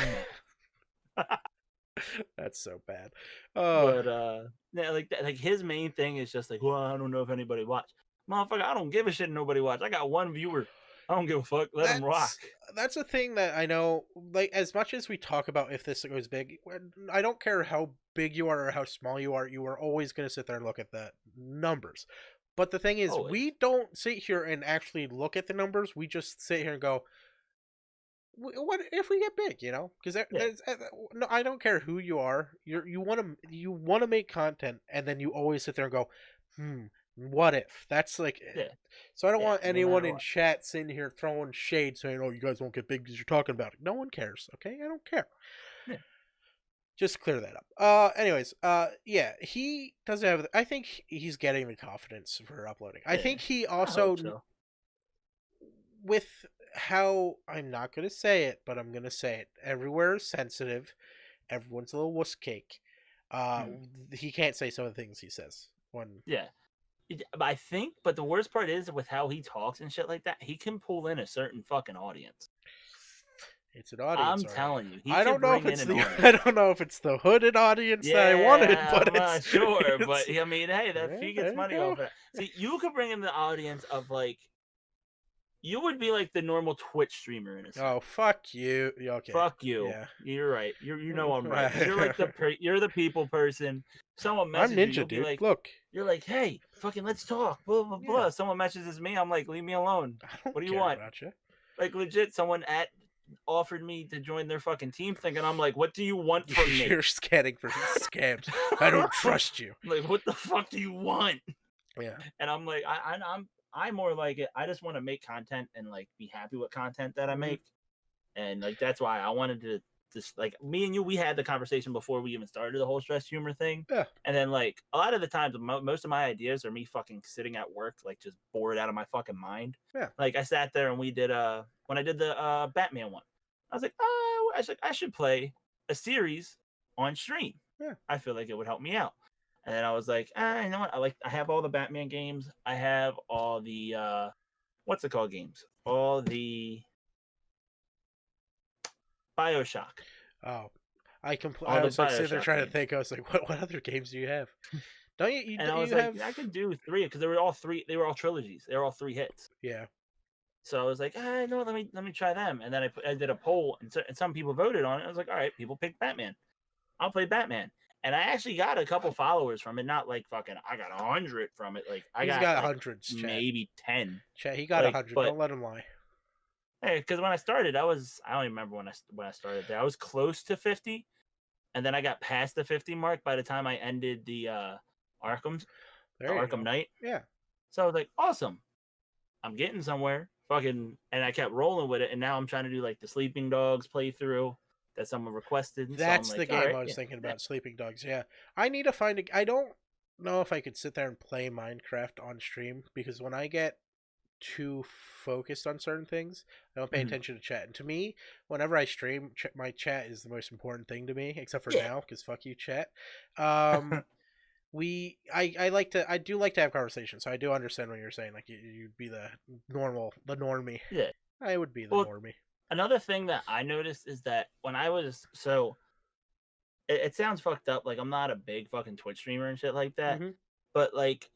That's so bad. But yeah, like that, like his main thing is just like, well, I don't know if anybody watched. Motherfucker, I don't give a shit if nobody watched. I got one viewer. I don't give a fuck. Let him rock. That's a thing that I know. Like as much as we talk about if this goes big, I don't care how big you are or how small you are always going to sit there and look at the numbers. But the thing is, Always. we don't sit here and actually look at the numbers. We just sit here and go, "What if we get big?" You know, because no, I don't care who you are. You want to make content, and then you always sit there and go, what if? That's like, so I don't want anyone in chat sitting here throwing shade, saying, "Oh, you guys won't get big because you're talking about it." No one cares. Okay, I don't care. Yeah. Just clear that up. Anyways, yeah, he doesn't have. I think he's getting the confidence for uploading. I think he also, with how I'm not gonna say it, but I'm gonna say it. Everywhere is sensitive. Everyone's a little wuss cake. He can't say some of the things he says when. Yeah. I think, but the worst part is with how he talks and shit like that, he can pull in a certain fucking audience. It's an audience. I'm telling you, I don't know if it's I don't know if it's the hooded audience that I wanted, but I'm not sure. But I mean, hey, Yeah, he gets money off it. See, you could bring in the audience of like, you would be like the normal Twitch streamer in a sense. Oh, fuck you. Okay. Fuck you. Yeah. You're right. You know I'm right. You're like you're the people person. Someone messages I'm Ninja, you, dude. like, look. You're like, hey, fucking let's talk. Blah blah blah. Yeah. Someone messages me. I'm like, leave me alone. What do you care want? About you. Like legit, someone offered me to join their fucking team thing, and I'm like, what do you want from me? You're scanning for scams. I don't trust you. Like, what the fuck do you want? Yeah. And I'm like, I'm more like it. I just want to make content and like be happy with content that I make, and like that's why I wanted to just like me and you. We had the conversation before we even started the whole stress humor thing. Yeah. And then like a lot of the times, most of my ideas are me fucking sitting at work, like just bored out of my fucking mind. Yeah. Like I sat there and we did when I did the Batman one, I was like, oh, I should play a series on stream. Yeah. I feel like it would help me out. And then I was like, you know what? I have all the Batman games. I have all the what's it called games? All the BioShock. Oh, I was like sitting there trying to think. I was like, what other games do you have? Don't you? And I was like, I could do 3 because they were all trilogies. They were all 3 hits. Yeah. So I was like, no, let me try them. And then I did a poll, and some people voted on it. I was like, all right, people picked Batman. I'll play Batman. And I actually got a couple followers from it. Not like fucking, I got 100 from it. Like He's got like hundreds, maybe 10. Chat, he got 100. Don't let him lie. Hey, because when I started, I don't even remember when I started there. I was close to 50, and then I got past the 50 mark by the time I ended the Arkham Knight. Yeah. So I was like, awesome, I'm getting somewhere. Fucking, and I kept rolling with it, and now I'm trying to do like the Sleeping Dogs playthrough that someone requested. That's so the game I was thinking about, Sleeping Dogs. Yeah, I need to find I don't know if I could sit there and play Minecraft on stream, because when I get too focused on certain things, I don't pay attention to chat. And to me, whenever I stream, my chat is the most important thing to me, except for now, because fuck you, chat. I do like to have conversations, so I do understand what you're saying. Like you'd be the normie. Yeah, I would be the normie. another thing that I noticed is that when I was so it sounds fucked up. Like I'm not a big fucking Twitch streamer and shit like that. Mm-hmm. But like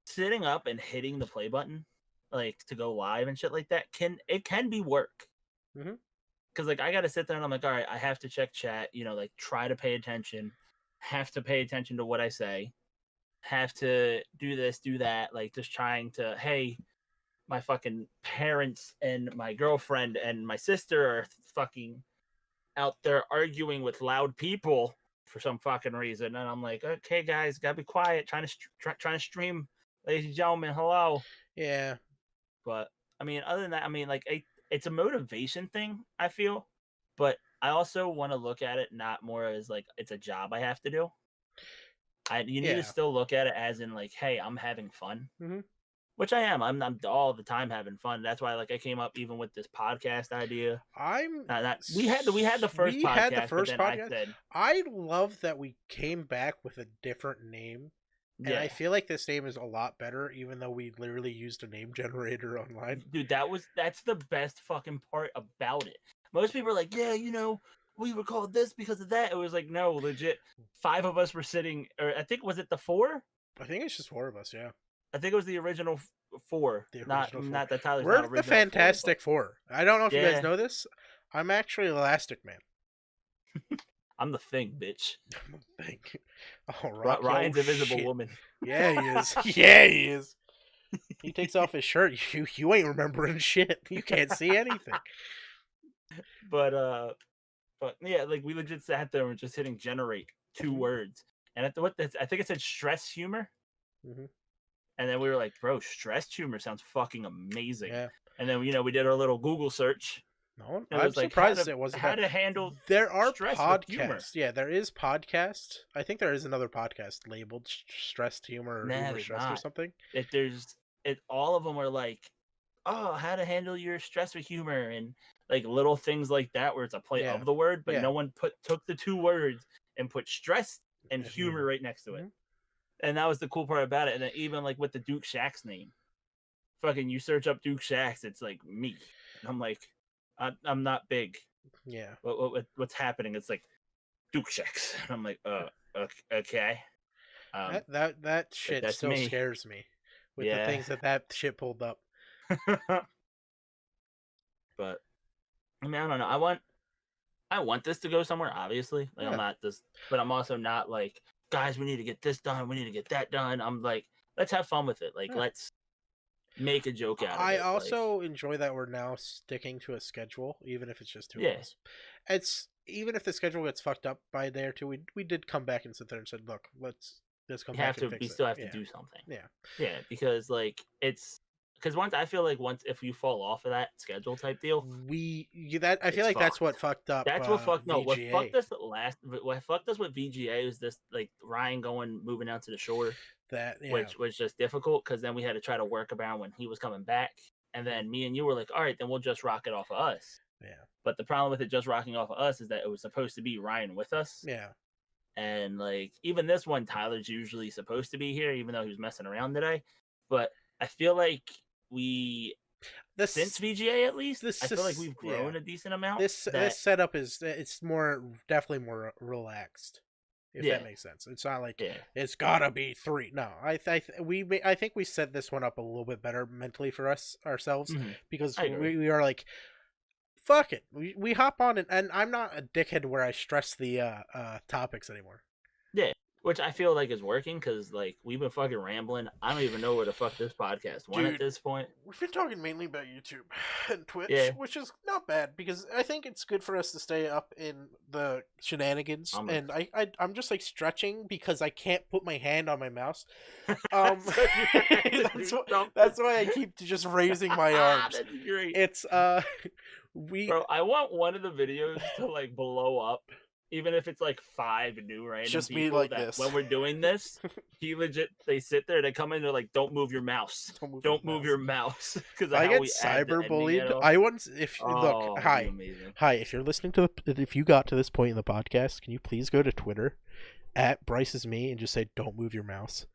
sitting up and hitting the play button, like to go live and shit like that, can be work. Mm-hmm. Because like I gotta sit there and I'm like, all right, I have to check chat. You know, like try to pay attention. Have to pay attention to what I say. Have to do this, do that. Like just trying to, hey, my fucking parents and my girlfriend and my sister are fucking out there arguing with loud people for some fucking reason, and I'm like, okay, guys, gotta be quiet. Trying to stream, ladies and gentlemen. Hello. Yeah. But I mean, other than that, I mean, like, it's a motivation thing. I feel, but I also want to look at it not more as like it's a job I have to do. You need to Yeah. still look at it as in like, hey, I'm having fun. Mm-hmm. Which I am. I'm all the time having fun. That's why like I came up even with this podcast idea. We had the first We had the podcast, but first then podcast. I said, I love that we came back with a different name. And yeah, I feel like this name is a lot better, even though we literally used a name generator online. dude, that's the best fucking part about it. Most people are like, yeah, you know, we were called this because of that. It was like, no, legit. 5 of us were sitting, or I think was it the 4? I think it's just 4 of us, yeah. I think it was the original 4. The not original 4. not that Tyler's We're not original the Fantastic 4. I don't know if you guys Yeah. know this. I'm actually Elastic Man. I'm the Thing, bitch. Thank you. Oh, Rock, Ryan's oh, Invisible shit. Woman. Yeah, he is. Yeah, he is. He takes off his shirt. You ain't remembering shit. You can't see anything. But yeah, like we legit sat there and just hitting generate 2 Mhm. words, and I think it said stress humor, Mm-hmm. and then we were like, bro, stress humor sounds fucking amazing. Yeah. And then we did our little Google search. No, It I'm was like surprised it wasn't how that. to handle There are stress with humor. podcasts. Yeah, there is podcast. I think there is another podcast labeled Stressed Humor or Nah, Humor there's Stressed or not. something. All of them are like, oh, how to handle your stress with humor, and like little things like that where it's a play Yeah. of the word, but Yeah. no one took the 2 words and put stress and And humor humor. right next to it. Mhm. And that was the cool part about it. And then even like with the Dukeshax name, fucking you search up Dukeshax, it's like me. And I'm like, I'm not big. Yeah. What's happening? It's like Dukeshax. And I'm like, okay. That shit that's still me. scares me with Yeah. the things that shit pulled up. But I mean, I don't know. I want this to go somewhere, obviously. Like, Yeah. I'm not this, but I'm also not like, guys, we need to get this done. We need to get that done. I'm like, let's have fun with it. Like, Yeah. let's make a joke out of it. I like, also enjoy that we're now sticking to a schedule, even if it's just 2 Yeah. of us. It's even if the schedule gets fucked up by a day or 2, we did come back and sit there and said, look, let's come we back have and to. fix We it. still have Yeah. to do something. Yeah. Yeah, because like because I feel like once if you fall off of that schedule type deal, I feel like that's what fucked up. That's what fucked. No, what VGA. fucked us what fucked us with VGA was this like Ryan moving out to the shore, That yeah. which was just difficult because then we had to try to work around when he was coming back, and then me and you were like, all right, then we'll just rock it off of us. Yeah. But the problem with it just rocking off of us is that it was supposed to be Ryan with us. Yeah. And like even this one, Tyler's usually supposed to be here, even though he was messing around today. But I feel like since VGA at least, I feel like we've grown a decent amount. This setup it's definitely more relaxed, if that makes sense. It's not like it's gotta be 3. No, I think we set this one up a little bit better mentally for ourselves because we are like, fuck it, we hop on and I'm not a dickhead where I stress the topics anymore. Yeah, which I feel like is working because like we've been fucking rambling. I don't even know where the fuck this podcast went at this point. We've been talking mainly about YouTube and Twitch, which is not bad because I think it's good for us to stay up in the shenanigans. And I'm just like stretching because I can't put my hand on my mouse. That's why I keep just raising my arms. That's great. It's Bro, I want one of the videos to like blow up. Even if it's like 5 new random just people me like that this. When we're doing this, they sit there, they come in, they're like, "Don't move your mouse. Don't move your mouse." Because I get cyberbullied. I once, look, hi. If you're listening if you got to this point in the podcast, can you please go to Twitter @Brycesme and just say, "Don't move your mouse."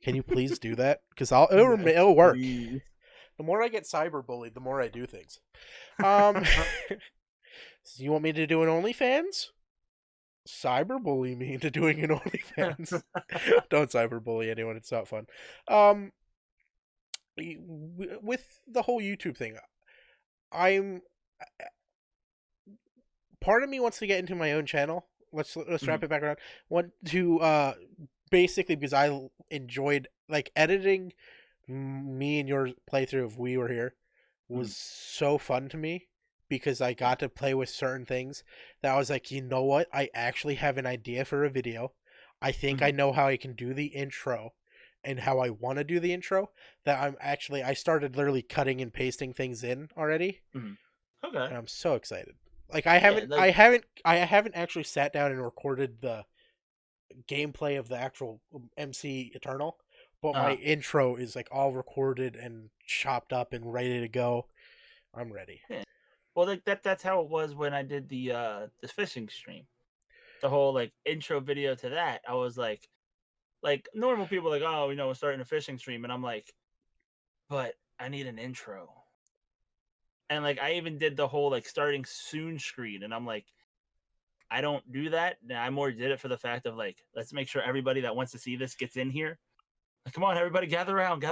Can you please do that? Because it'll work. The more I get cyberbullied, the more I do things. So you want me to do an OnlyFans? Cyberbully me into doing an OnlyFans. Don't cyberbully anyone. It's not fun. Um, with the whole YouTube thing, I'm part of me wants to get into my own channel. Let's wrap Mhm, it back around. Want to basically because I enjoyed like editing me and your playthrough of We Were Here mhm, was so fun to me because I got to play with certain things that I was like, you know what? I actually have an idea for a video. I think I mhm, know how I can do the intro and how I want to do the intro. That I started literally cutting and pasting things in already, mhm. Okay. and I'm so excited. Like Yeah, like I haven't actually sat down and recorded the gameplay of the actual MC Eternal, but my uh intro is like all recorded and chopped up and ready to go. I'm ready. yeah. Well, like that's how it was when I did the fishing stream. The whole like intro video to that, I was like normal people are like, oh, we're starting a fishing stream, and I'm like, but I need an intro. And like I even did the whole like starting soon screen, and I'm like, I don't do that. I more did it for the fact of like, let's make sure everybody that wants to see this gets in here. Like, come on, everybody, gather I around,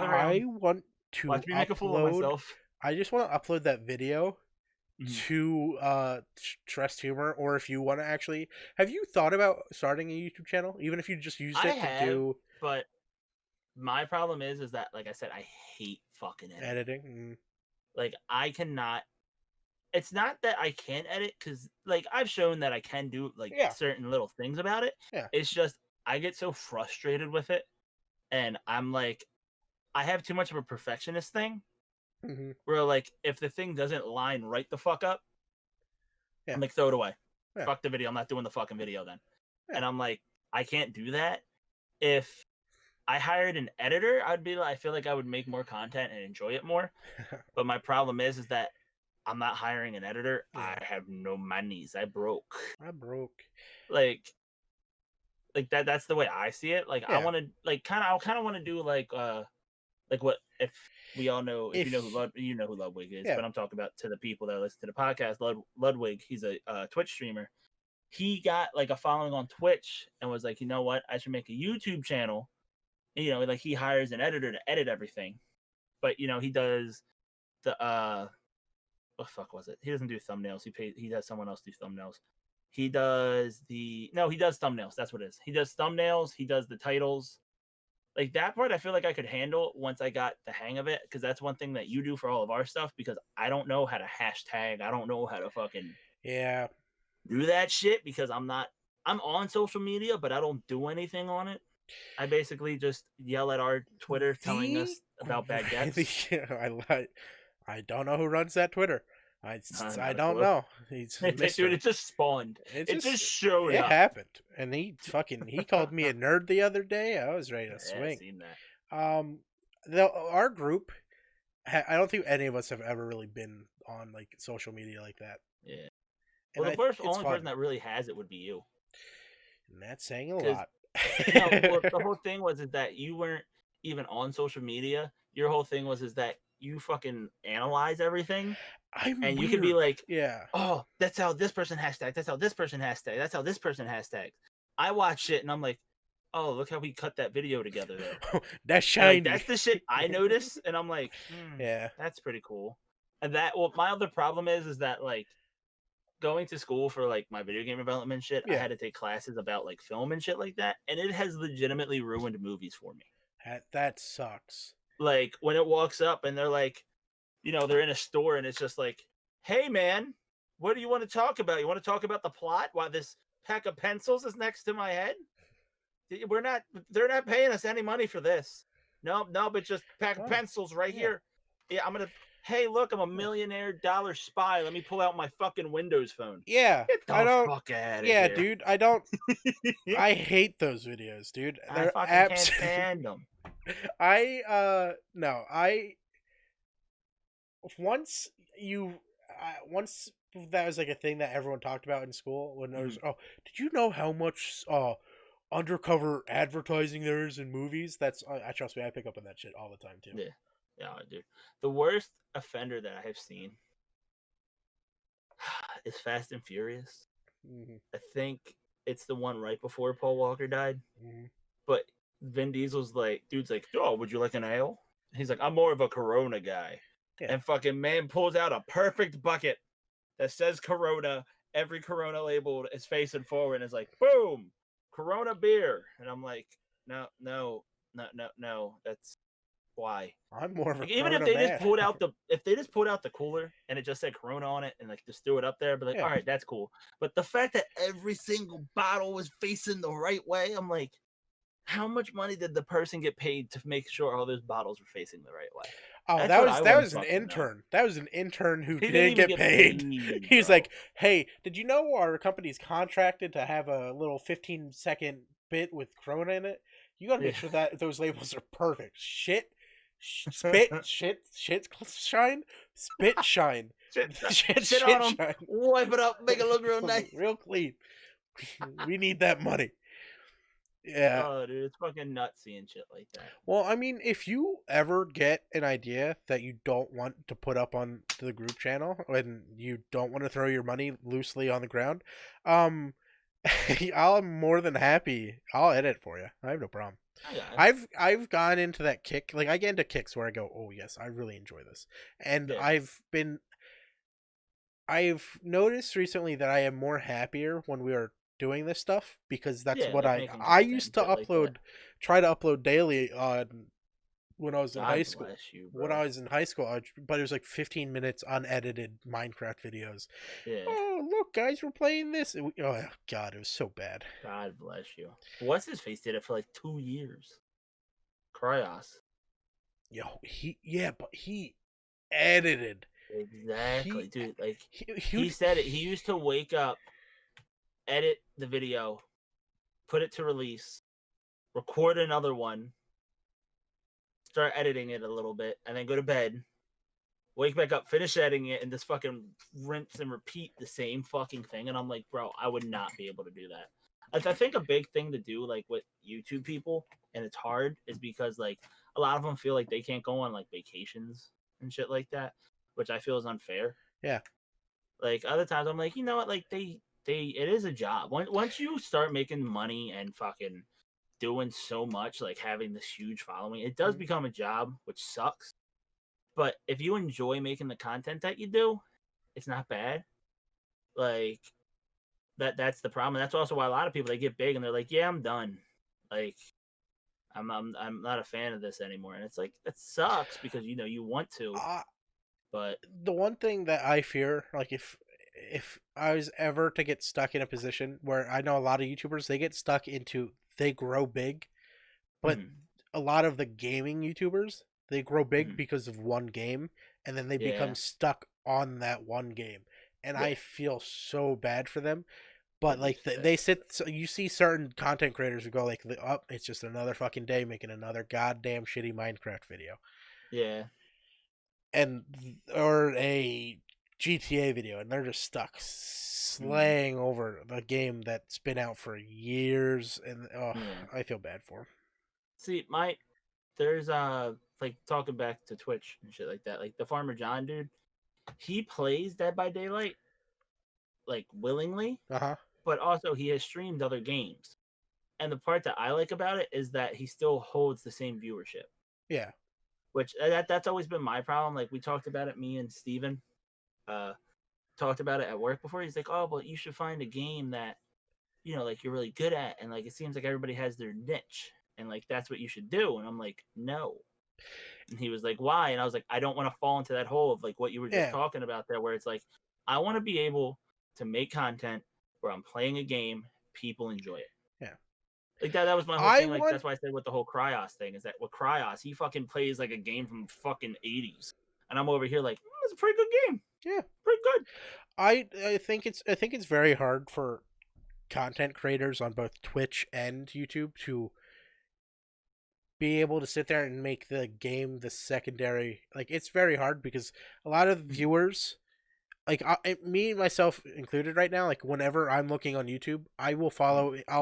want to watch me make a fool of upload. myself. I just want to upload that video Mhm. to Trust Humor, or if you want to actually, have you thought about starting a YouTube channel, even if you just used I it to have, do but my problem is that like I said, I hate fucking editing. editing? Mm, Like I cannot. It's not that I can't edit because like I've shown that I can do like yeah, certain little things about it. yeah. It's just I get so frustrated with it, and I'm like, I have too much of a perfectionist thing Hmm. where like if the thing doesn't line right the fuck up, Yeah, I'm like throw it away. yeah, Fuck the video. I'm not doing the fucking video then. yeah. And I'm like, I can't do that. If I hired an editor, I feel like I would make more content and enjoy it more. But my problem is that I'm not hiring an editor. I Yeah, have no monies. I broke. I broke. Like that's the way I see it. Like I Yeah, want to I kind of want to do like what if we all know if if you know who Ludwig is, yeah, but I'm talking about to the people that listen to the podcast. Ludwig, he's a Twitch streamer. He got like a following on Twitch and was like, you know what, I should make a YouTube channel. And, like he hires an editor to edit everything, but he does the what the fuck was it? He doesn't do thumbnails. He does someone else do thumbnails. He does he does thumbnails. That's what it is. He does thumbnails. He does the titles. Like that part, I feel like I could handle once I got the hang of it, because that's one thing that you do for all of our stuff. Because I don't know how to hashtag. I don't know how to fucking yeah. do that shit because I'm not. I'm on social media, but I don't do anything on it. I basically just yell at our Twitter telling The us about bad guests. I don't know who runs that Twitter. I Not a don't clue. know. He's a Dude, mystery. it just spawned. It just showed It up. happened, and he called me a nerd the other day. I was ready to Yeah, I swing. seen that. Um, our group, I don't think any of us have ever really been on like social media like that, Yeah. and Well, I it's only person fun, that really has it would be you. and that's saying a Because lot. no, well, the whole thing was is that you weren't even on social media. Your whole thing was is that you fucking analyze everything, I'm and you could be weird. like, Yeah. "Oh, that's how this person hashtag. That's how this person hashtag. That's how this person hashtag." I watch shit and I'm like, "Oh, look how we cut that video together there." That's And like shiny. that's the shit I notice, and I'm like, Yeah. that's pretty cool. And my other problem is that like going to school for like my video game development shit, I Yeah. had to take classes about like film and shit like that, and it has legitimately ruined movies for me. That sucks. Like when it walks up and they're like, they're in a store and it's just like, "Hey man, what do you want to talk about? You want to talk about the plot? Why this pack of pencils is next to my head? We're not. They're not paying us any money for this. No, no, but just pack of Oh, pencils right yeah. here. Yeah, I'm gonna. Hey, look, I'm a Yeah. millionaire dollar spy. Let me pull out my fucking Windows phone. Yeah. Get I the don't. fuck out of Yeah, here. dude. I don't. I hate those videos, dude. I They're fucking can't abs. stand them. No. Once you once that was like a thing that everyone talked about in school when there was, Mhm. oh, did you know how much undercover advertising there is in movies? That's I trust me, I pick up on that shit all the time too. Yeah, yeah, dude. The worst offender that I have seen is Fast and Furious. Mhm, I think it's the one right before Paul Walker died. mhm. But Vin Diesel's like, dude's like, oh, would you like an ale? He's like, I'm more of a Corona guy. Yeah. And fucking man pulls out a perfect bucket that says Corona. Every Corona label is facing forward and is like, boom, Corona beer. And I'm like, no, no, no, no, no. That's why. I'm more of a Like, even if Corona they just man. pulled out the cooler and it just said Corona on it and like just threw it up there, but like, Yeah. all right, that's cool. But the fact that every single bottle was facing the right way, I'm like, how much money did the person get paid to make sure all those bottles were facing the right way? Oh, That's what I that want was to an fucking know. intern. That was an intern who He didn't didn't even get get paid. paid, He's bro. like, "Hey, did you know our company's contracted to have a little 15-second bit with Corona in it? You got to make Yeah. sure that those labels are perfect. Spit, shit, shine, spit, shine, Shit on them, shine, wipe it up, make it look real nice. real clean. We need that money." Yeah. Oh, dude, it's fucking nuts seeing shit like that. Well, I mean, if you ever get an idea that you don't want to put up on the group channel and you don't want to throw your money loosely on the ground, um, I'm more than happy. I'll edit for you. I have no problem. Yeah, I've gone into that kick. Like I get into kicks where I go, "Oh yes, I really enjoy this," and yeah, I've noticed recently that I am more happier when we are doing this stuff because that's yeah, what like making I content used and to shit like that. try to upload daily on when I was in high God school. bless you, When bro. I was in high school, but it was like 15 minutes unedited Minecraft videos. Yeah, Oh, look, guys, we're playing this. Oh, God, it was so bad. God bless you. What's his face did it for like 2 years. Cryos. Yo, but he edited. Exactly, He, dude. Like he he would, said it. He used to wake up, edit the video, put it to release, record another one, start editing it a little bit, and then go to bed. Wake back up, finish editing it, and just fucking rinse and repeat the same fucking thing. And I'm like, bro, I would not be able to do that. I think a big thing to do, like with YouTube people, and it's hard, is because like a lot of them feel like they can't go on like vacations and shit like that, which I feel is unfair. yeah. Like other times, I'm like, you know what? Like it is a job. Once you start making money and fucking doing so much, like having this huge following, it does become a job, which sucks. But if you enjoy making the content that you do, it's not bad. Like that's the problem. And that's also why a lot of people they get big and they're like, yeah, I'm done. Like I'm not a fan of this anymore. And it's like that sucks because you know you want to, Uh, but the one thing that I fear, like if I was ever to get stuck in a position where I know a lot of YouTubers, they get stuck into they grow big, but mm, a lot of the gaming YouTubers, they grow big mm, because of one game and then they yeah, become stuck on that one game. And yeah, I feel so bad for them. But it is like sad. they sit, so you see certain content creators who go like, "Oh, it's just another fucking day making another goddamn shitty Minecraft video," Yeah, and or a GTA video, and they're just stuck mm, slaying over the game that's been out for years, and oh, yeah. I feel bad for them. See, there's like talking back to Twitch and shit like that. Like the Farmer John dude, he plays Dead by Daylight like willingly, Uh huh. but also he has streamed other games. And the part that I like about it is that he still holds the same viewership, Yeah. which that's always been my problem. Like we talked about it, me and Steven uh talked about it at work before. He's like, "Oh, but you should find a game that you know like you're really good at and like it seems like everybody has their niche and like that's what you should do." And I'm like, "No." And he was like, "Why?" And I was like, "I don't want to fall into that hole of like what you were just Yeah. talking about there where it's like I want to be able to make content where I'm playing a game, people enjoy it." Yeah. Like that was my whole I thing. Like want that's why I said with the whole Cryos thing is that with Cryos, he fucking plays like a game from fucking 80s. And I'm over here like, it's a pretty good game. yeah. Pretty good. I think it's very hard for content creators on both Twitch and YouTube to be able to sit there and make the game the secondary. Like it's very hard because a lot of viewers, like me myself included right now, like whenever I'm looking on YouTube, I'll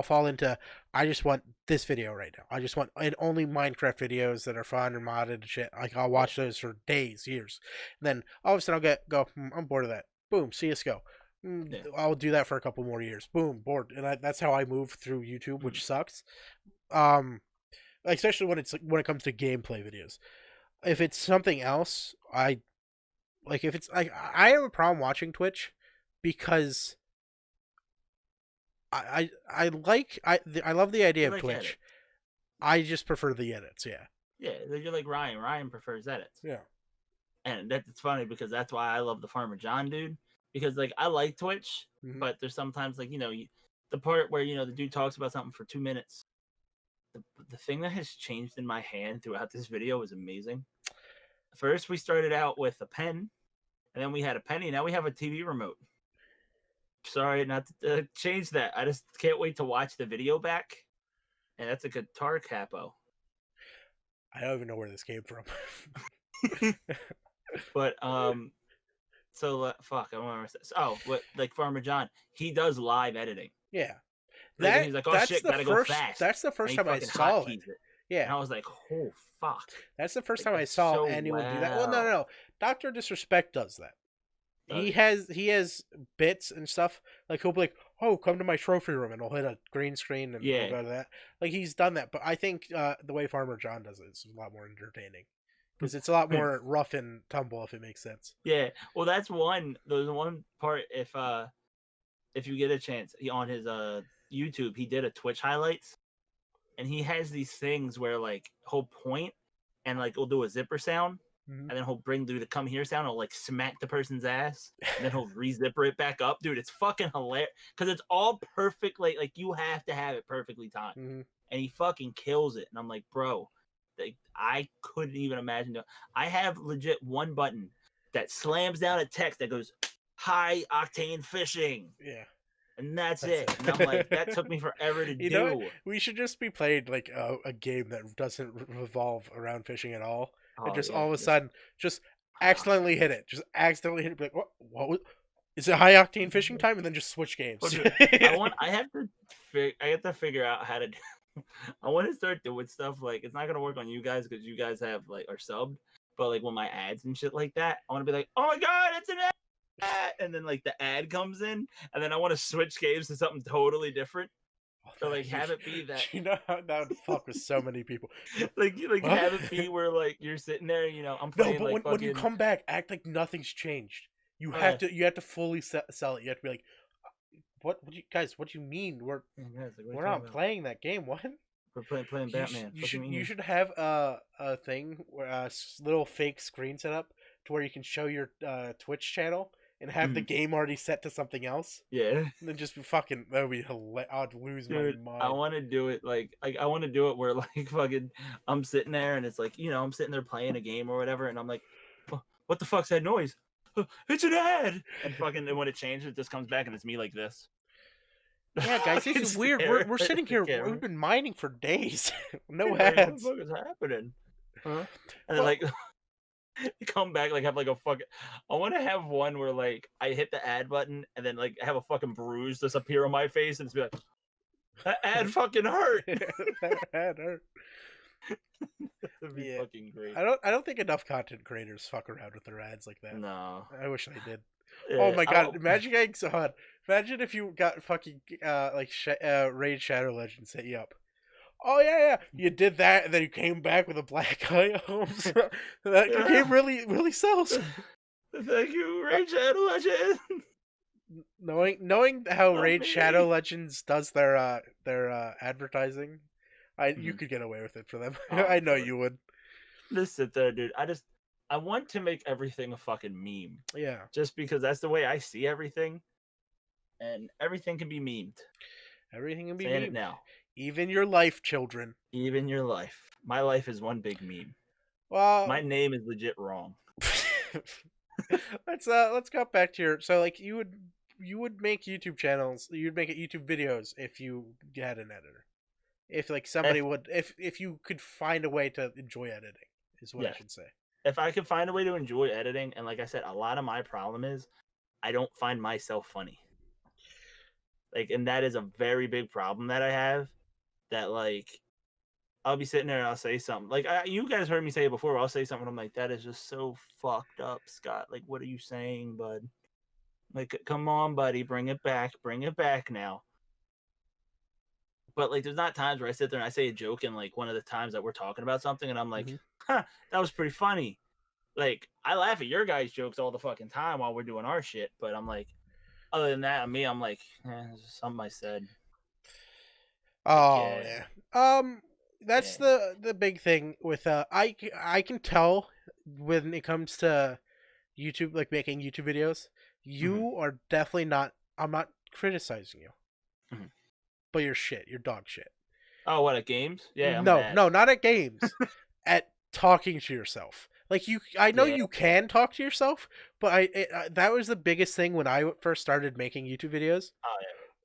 fall into I just want this video right now. I just want and only Minecraft videos that are fun and modded and shit. Like I'll Yeah. watch those for days, years. And then all of a sudden I'll go, I'm bored of that. Boom, CS:GO. Yeah. I'll do that for a couple more years. Boom, bored, and that's how I move through YouTube, Mhm. which sucks. Um, especially when it comes to gameplay videos. If it's something else, I like if it's like I have a problem watching Twitch because I love the idea You of like edit. Twitch. I just prefer the edits. Yeah. Yeah, you're like Ryan. Ryan prefers edits. Yeah. And that's funny because that's why I love the Farmer John dude. Because like I like Twitch, Hmm. but there's sometimes like the part where the dude talks about something for 2 minutes. The thing that has changed in my hand throughout this video is amazing. First, we started out with a pen, and then we had a penny. Now we have a TV remote. Sorry, not to change that. I just can't wait to watch the video back. And that's a guitar capo. I don't even know where this came from. But so fuck, I don't remember. Oh, what like Farmer John? He does live editing. Yeah. Like he's like, oh shit, gotta go fast, That's the and first he time I fucking saw it. hotkeys it. And Yeah. I was like, oh fuck, That's the first like time I that's saw so anyone do that. Well, no, no, well. no. Doctor Disrespect does that. Does he? He has bits and stuff. Like he'll be like, "Oh, come to my trophy room," and he'll hit a green screen and we'll Yeah. go to that. Like he's done that, but I think the way Farmer John does it is a lot more entertaining because it's a lot more rough and tumble, if it makes sense. Yeah. Well, that's one. There's one part if you get a chance, he on his YouTube, he did a Twitch highlights, and he has these things where like he'll point and like he'll do a zipper sound, Mm-hmm. and then he'll bring through the come here sound. He'll like smack the person's ass, and then he'll re-zipper it back up. Dude, it's fucking hilarious because it's all perfect. Like you have to have it perfectly timed, Mm-hmm. and he fucking kills it. And I'm like, bro, like, I couldn't even imagine. I have legit one button that slams down a text that goes high octane fishing. Yeah. And that's That's it. And I'm like, that it. took me forever to You know what? do. We should just be playing like a game that doesn't revolve around fishing at all, and Oh just yeah, all of a just sudden just high accidentally octane. hit it. Just accidentally hit it. Be like, what? Is it high octane fishing time? And then just switch Oh, games. dude, I have to figure out how to do. I want to start doing stuff like it's not gonna work on you guys because you guys have like are subbed, but like when my ads and shit like that, I want to be like, oh my god, it's an ad, and then like the ad comes in, and then I want to switch games to something totally different, or like have it be that, You know how that would fuck with so many people. like What? have it be where like you're sitting there, I'm No, playing but like when you fucking. come back, act like nothing's changed. Uh, You have to fully sell it. You have to be like, what you guys? What do you mean? Guys, like, what are you We're talking not about? playing that game. What? We're playing Batman. What do you mean? You should have a thing where little fake screen set up to where you can show your Twitch channel and have the Mhm. game already set to something else, Yeah. and then just be fucking that would be hilarious. I'd lose my Dude, I mind. want to do it like I want to do it where like fucking I'm sitting there and it's like I'm sitting there playing a game or whatever and I'm like, what the fuck's that noise? It's an ad. And fucking and when it changes, it just comes back and it's me like this. Yeah, guys, this Fucking is weird. staring We're at sitting the here. We've camera. been mining for days. No Like, what the ads. fuck is happening? Huh? And then Well, like come back like have like a fucking. I want to have one where like I hit the ad button and then like have a fucking bruise just appear on my face and it's be like that ad fucking hurt. that ad hurt. That'd be Yeah, fucking great. I don't think enough content creators fuck around with their ads like that. No. I wish they did. Oh Yeah, my god! Imagine getting so hot. Imagine if you got fucking Raid Shadow Legends hit you up. Oh yeah, yeah. You did that, and then you came back with a black eye. That game really sells. Thank you, Raid Shadow Legend. Knowing how Love Raid Shadow me. Legends does their advertising, you Mhm. could get away with it for them. Oh, I I'm know sure. you would. Just sit there, dude. I want to make everything a fucking meme, Yeah, just because that's the way I see everything, and everything can be memed. everything can be Saying it memed, now, even your life, children. even your life. My life is one big meme. My Well, name is legit wrong. let's go back to your like you would make YouTube channels, you'd make it YouTube videos if you had an editor. If like somebody If would if you could find a way to enjoy editing is what I yes, should say. if I could find a way to enjoy editing, and like I said, a lot of my problem is I don't find myself funny. Like, and that is a very big problem that I have. That like I'll be sitting there and I'll say something like you guys heard me say it before. I'll say something. I'm like, that is just so fucked up, Scott. Like, what are you saying, bud? Like, come on, buddy, bring it back now. But like, there's not times where I sit there and I say a joke, and like one of the times that we're talking about something, and I'm like, Mhm. huh, that was pretty funny. Like, I laugh at your guys' jokes all the fucking time while we're doing our shit, but I'm like, other than that, me, I'm like, it's just something I said. Like, Oh yeah, yeah. That's yeah. the big thing with I can tell when it comes to YouTube, like making YouTube videos, Mm-hmm. you are definitely not. I'm not criticizing you, Mm-hmm. but you're shit. You're dog shit. Oh, what at games? Yeah, I'm No, bad. no, not at games. At talking to yourself. Like I know Yeah. you can talk to yourself, but that was the biggest thing when I first started making YouTube videos. Oh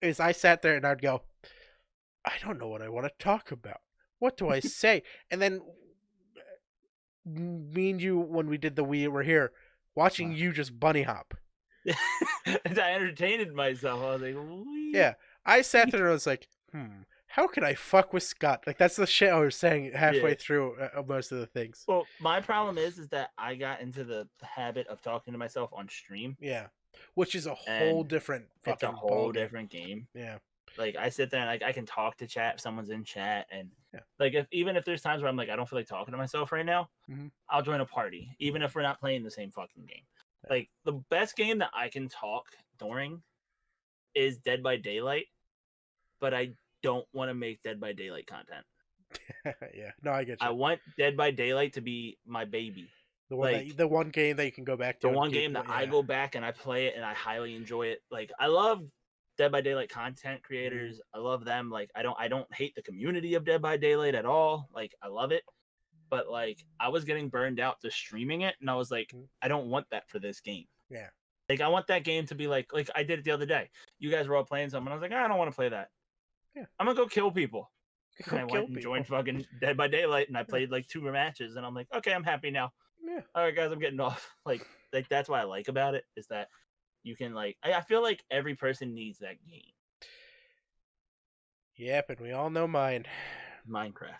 Is I sat there and I'd go, I don't know what I want to talk about. What do I say? And then me and you, when we did the We Were Here, watching yeah. you just bunny hop. I entertained myself. I was like, Yeah, I sat there and I was like, how can I fuck with Scott? Like that's the shit I was saying halfway yeah. through most of the things. Well, my problem is that I got into the habit of talking to myself on stream, Yeah, which is a whole and different it's a fucking ball whole game. different game. Yeah, Like, I sit there and like I can talk to chat if someone's in chat, and yeah. like even if there's times where I'm like I don't feel like talking to myself right now, Mhm. I'll join a party, even if we're not playing the same fucking game. Yeah. Like, the best game that I can talk during is Dead by Daylight, but I don't want to make Dead by Daylight content. Yeah, no, I get I you. want Dead by Daylight to be my baby. Like, The one game that you can go back to the and one keep. game that I Yeah. go back and I play it and I highly enjoy it. Like, I love Dead by Daylight content Mm-hmm. creators. I love them. Like, I don't hate the community of Dead by Daylight at all. Like, I love it. But like, I was getting burned out to streaming it, and I was like, I don't want that for this game. Yeah. Like, I want that game to be like I did it the other day. You guys were all playing something. I was like, I don't want to play that. Yeah. I'm gonna go kill people. Go And I kill went and people. joined fucking Dead by Daylight, and I played like 2 matches, and I'm like, okay, I'm happy now. Yeah. All right, guys, I'm getting off. Like that's what I like about it, is that you can like I feel like every person needs that game. Yep, and we all know mine. Minecraft.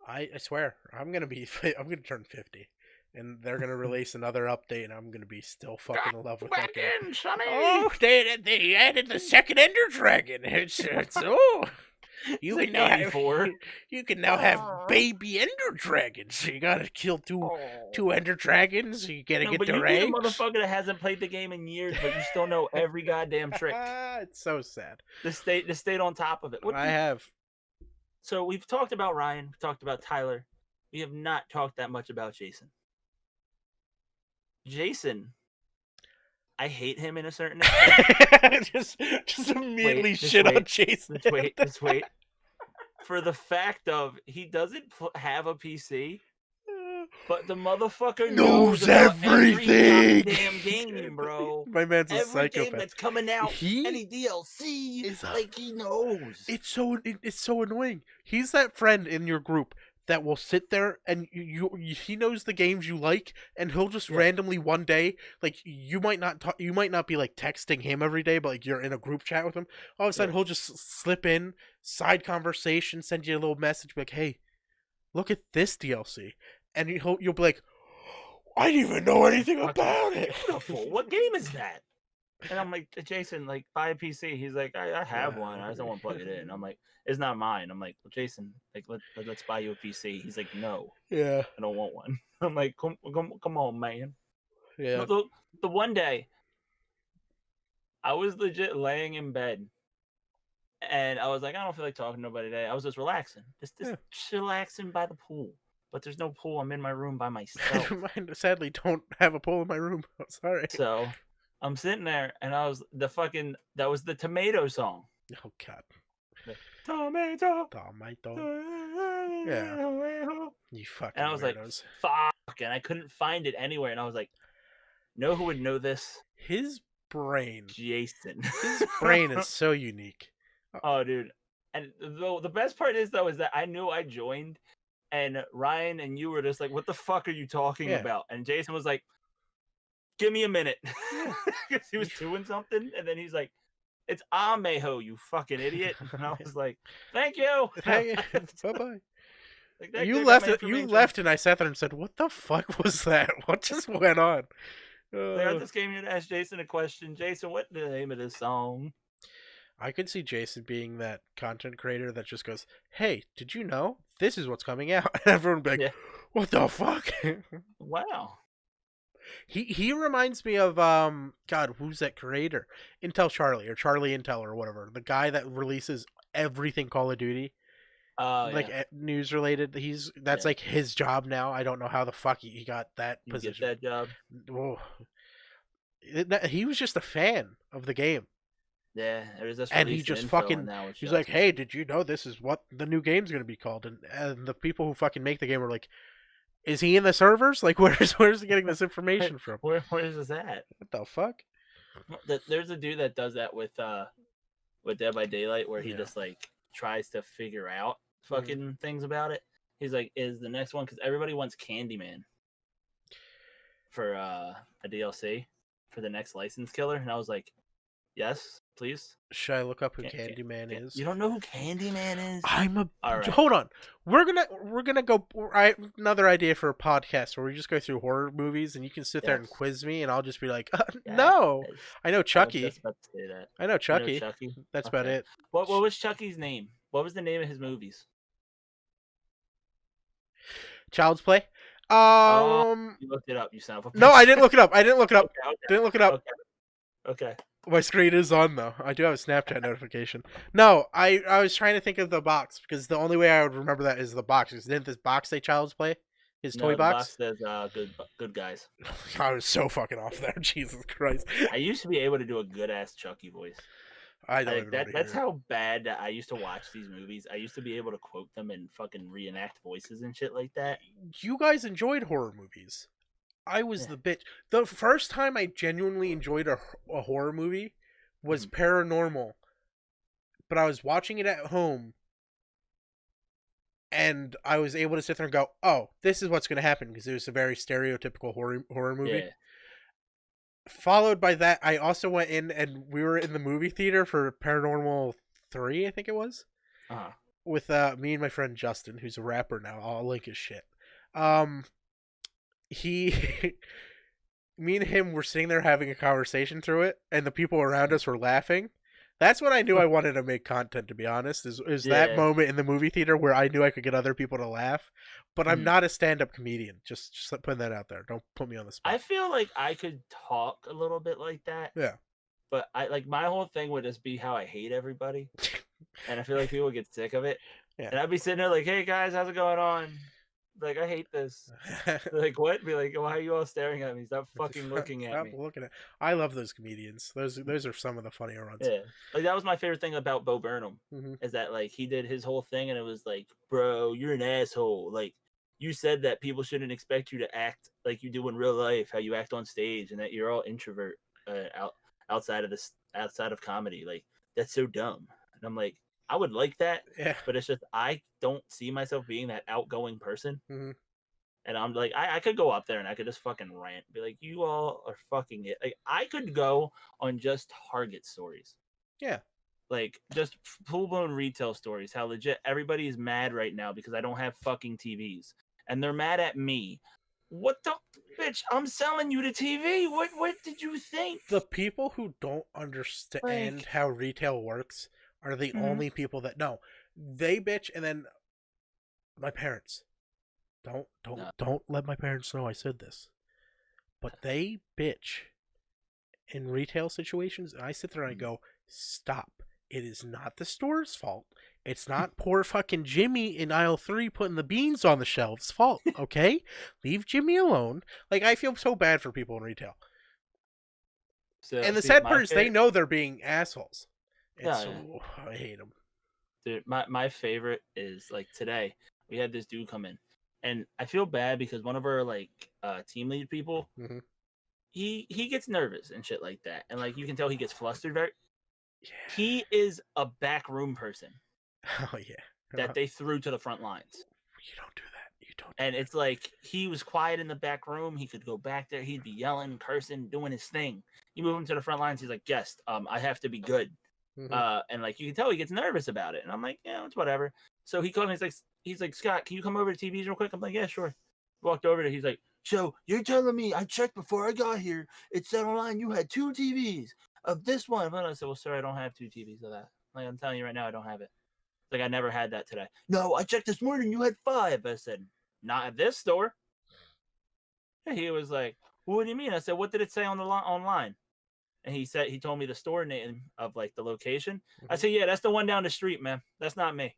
I swear, I'm gonna turn 50, and they're gonna release another update, and I'm gonna be still fucking in love with that game. in, Sonny. Oh, they added the second Ender Dragon. It's oh. You It's can like now 84. have you can now have baby Ender Dragons. So you gotta kill two Ender Dragons. You gotta No, get but their you be the eggs. motherfucker that hasn't played the game in years, but you still know every goddamn trick. It's so sad. The state on top of it. I have. So we've talked about Ryan, we've talked about Tyler. We have not talked that much about Jason. Jason, I hate him in a certain extent. just immediately Wait, shit on Jason. Just wait. For the fact of he doesn't have a PC, but the motherfucker knows everything. Every goddamn game, bro. My man's a every psychopath. Game that's coming out, any DLC, he knows. It's so annoying. He's that friend in your group that will sit there and he knows the games you like, and he'll just randomly one day, like you might not be like texting him every day, but like you're in a group chat with him. All of a sudden he'll just slip in side conversation, send you a little message, be like, "Hey, look at this DLC," and you'll be like, "I didn't even know anything about it. Beautiful. What game is that?" And I'm like, Jason, like, buy a PC. He's like, I have one. I just don't want to plug it in. I'm like, it's not mine. I'm like, well, Jason, like, let's buy you a PC. He's like, no, Yeah, I don't want one. I'm like, come on, man. yeah. No, the one day, I was legit laying in bed, and I was like, I don't feel like talking to nobody today. I was just relaxing, just chillaxing by the pool. But there's no pool. I'm in my room by myself. I sadly don't have a pool in my room. Sorry. So I'm sitting there, and that was the Tomato song. Oh God. Tomato. Yeah. You fucking And I was weirdos. like, fuck, and I couldn't find it anywhere, and I was like, know who would know this? His brain. Jason. His brain is so unique. Oh, dude. And the best part is that I knew I joined, and Ryan and you were just like, what the fuck are you talking about? And Jason was like, give me a minute. Because he was doing something, and then he's like, it's Amejo, you fucking idiot. And I was like, thank you. Bye-bye. Like, You left, and I sat there and said, what the fuck was that? What just went on? Like, I Uh, just came here to ask Jason a question. Jason, what's the name of this song? I could see Jason being that content creator that just goes, "Hey, did you know this is what's coming out?" And everyone would be like, Yeah. "What the fuck?" Wow. He reminds me of God, who's that creator? Intel Charlie or Charlie Intel or whatever. The guy that releases everything Call of Duty, Oh like yeah. news related. That's Yeah. like his job now. I don't know how the fuck he got that You get position. that job. Whoa. He was just a fan of the game. Yeah. It was just And he released just info, and fucking now it's he's like, just. "Hey, did you know this is what the new game's gonna be called?" And the people who fucking make the game were like, "Is he in the servers? Like, where's he getting this information from? Where is this at? What the fuck?" There's a dude that does that with Dead by Daylight, where he Yeah. just like tries to figure out Mhm. fucking things about it. He's like, is the next one, because everybody wants Candyman for a DLC for the next license killer, and I was like, yes, please. Should I look up who Can't, Candyman is? you don't know who Candyman is? I'm a All right. hold on. We're gonna go. Another idea for a podcast where we just go through horror movies and you can sit there and Yes. quiz me and I'll just be like, Yes. no, I know I was Chucky. just about to say that. I know You know Chucky. Chucky? That's about Okay. it. What was Chucky's name? What was the name of his movies? Child's Play. Oh, you looked it up, you son of a bitch. No, I didn't look it up. I didn't look it up. Okay. Didn't look it up. Okay. My screen is on though. I do have a Snapchat notification. No, I was trying to think of the box because the only way I would remember that is the box. Because didn't this box say Child's Play? His No, toy the box? box says good guys. I was so fucking off there. Jesus Christ. I used to be able to do a good ass Chucky voice. I don't Like even that. want to That's hear it. how bad that I used to watch these movies. I used to be able to quote them and fucking reenact voices and shit like that. You guys enjoyed horror movies. I was Yeah. the bitch. The first time I genuinely enjoyed a horror movie was Paranormal, but I was watching it at home and I was able to sit there and go, "Oh, this is what's going to happen," because it was a very stereotypical horror movie. Yeah. Followed by that, I also went in and we were in the movie theater for Paranormal 3, I think it was, Uh-huh. with me and my friend Justin, who's a rapper now. I'll link his shit. He me and him were sitting there having a conversation through it, and the people around us were laughing. That's when I knew I wanted to make content, to be honest, is that Yeah. moment in the movie theater where I knew I could get other people to laugh. But I'm Mhm. not a stand-up comedian. Just putting that out there. Don't put me on the spot. I feel like I could talk a little bit like that. Yeah. But I like my whole thing would just be how I hate everybody, and I feel like people get sick of it. Yeah. And I'd be sitting there like, "Hey guys, how's it going on? Like, I hate this." They're like, what? Be like, why are you all staring at me? Stop fucking looking at Stop me. looking at. I love those comedians. Those are some of the funnier ones. Yeah, like that was my favorite thing about Bo Burnham, Mhm. is that like he did his whole thing, and it was like, bro, you're an asshole. Like you said that people shouldn't expect you to act like you do in real life, how you act on stage, and that you're all introvert outside of comedy. Like that's so dumb. And I'm like, I would like that, Yeah. but it's just I don't see myself being that outgoing person. Mhm. And I'm like, I could go up there and I could just fucking rant, be like, you all are fucking it. Like, I could go on just Target stories, Yeah. like just full blown retail stories. How legit everybody is mad right now because I don't have fucking TVs, and they're mad at me. What the bitch? I'm selling you the TV. What did you think? The people who don't understand Like, how retail works are the only people that know. They bitch, and then my parents. No. Don't let my parents know I said this. But they bitch in retail situations, and I sit there and I go, "Stop. It is not the store's fault. It's not poor fucking Jimmy in aisle 3 putting the beans on the shelves' fault, okay? Leave Jimmy alone." Like, I feel so bad for people in retail. So, And the see, sad my part is they favorite, know they're being assholes. It's no, I hate them. dude, my favorite is like today we had this dude come in, and I feel bad because one of our like team lead people, Mhm. he gets nervous and shit like that, and like you can tell he gets flustered very. Yeah. He is a backroom person Oh yeah. that they threw to the front lines. You don't do that. You don't. And it's like he was quiet in the back room. He could go back there. He'd be yelling, cursing, doing his thing. You move him to the front lines. He's like, "Yes, I have to be good." And like you can tell he gets nervous about it. And I'm like, "Yeah, it's whatever." So he called me. He's like, "Scott, can you come over to TVs real quick?" I'm like, "Yeah, sure." Walked over to. He's like, So you're telling me I checked before I got here. It said online you had 2 TVs of this one. And I said, well, sir, I don't have 2 TVs of that. Like, I'm telling you right now, I don't have it. Like, I never had that today. No, I checked this morning. You had 5. I said, not at this store. And he was like, well, what do you mean? I said, what did it say on the online? And he told me the store name of like the location. I said, yeah, that's the one down the street, man. That's not me.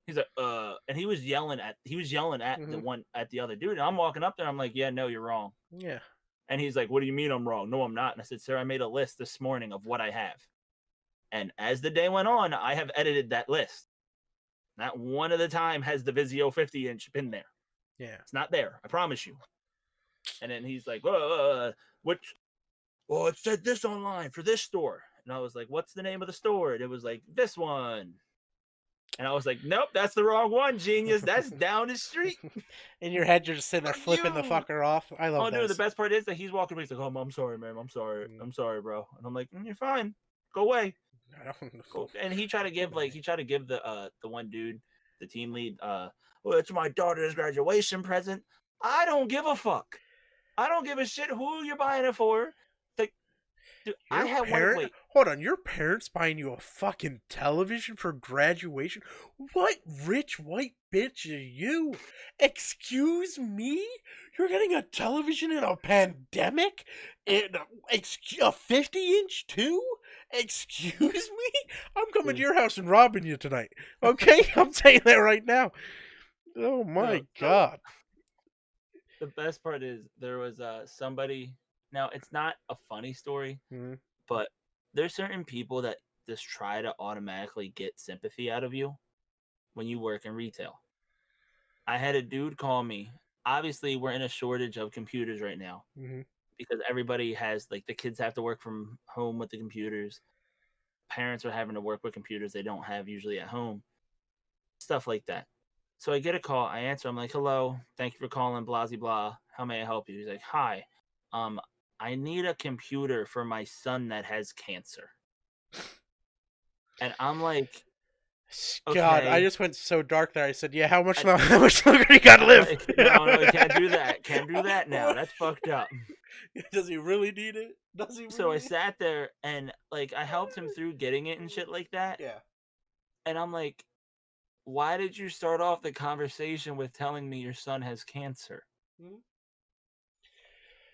He's like, and he was yelling at the one at the other dude. And I'm walking up there. I'm like, yeah, no, you're wrong. Yeah. And he's like, what do you mean I'm wrong? No, I'm not. And I said, sir, I made a list this morning of what I have. And as the day went on, I have edited that list. Not one of the time has the Vizio 50-inch been there. Yeah. It's not there. I promise you. And then he's like, which? Well, it said this online for this store. And I was like, what's the name of the store? And it was like, this one. And I was like, nope, that's the wrong one, genius. That's down the street. In your head, you're just sitting there flipping the fucker off. I love that. Oh, dude, the best part is that he's walking away. He's like, oh, I'm sorry, man. I'm sorry. I'm sorry, bro. And I'm like, you're fine. Go away. Go. And he tried to give the one dude, the team lead, well, it's my daughter's graduation present. I don't give a fuck. I don't give a shit who you're buying it for. Dude, I had one. Wait, hold on. Your parents buying you a fucking television for graduation? What rich white bitch are you? Excuse me? You're getting a television in a pandemic? A 50-inch too? Excuse me? I'm coming to your house and robbing you tonight. Okay, I'm saying that right now. Oh my god. The best part is there was somebody. Now, it's not a funny story, but there's certain people that just try to automatically get sympathy out of you when you work in retail. I had a dude call me. Obviously, we're in a shortage of computers right now because everybody has, like, the kids have to work from home with the computers. Parents are having to work with computers they don't have usually at home. Stuff like that. So I get a call. I answer. I'm like, hello. Thank you for calling, blah, blah, blah. How may I help you? He's like, hi. I need a computer for my son that has cancer. And I'm like, okay. God, I just went so dark there. I said, yeah, how much longer you gotta live? No, you can't do that. Can't do that now. That's fucked up. Does he really need it? Does he really So I sat there and, like, I helped him through getting it and shit like that. Yeah. And I'm like, why did you start off the conversation with telling me your son has cancer?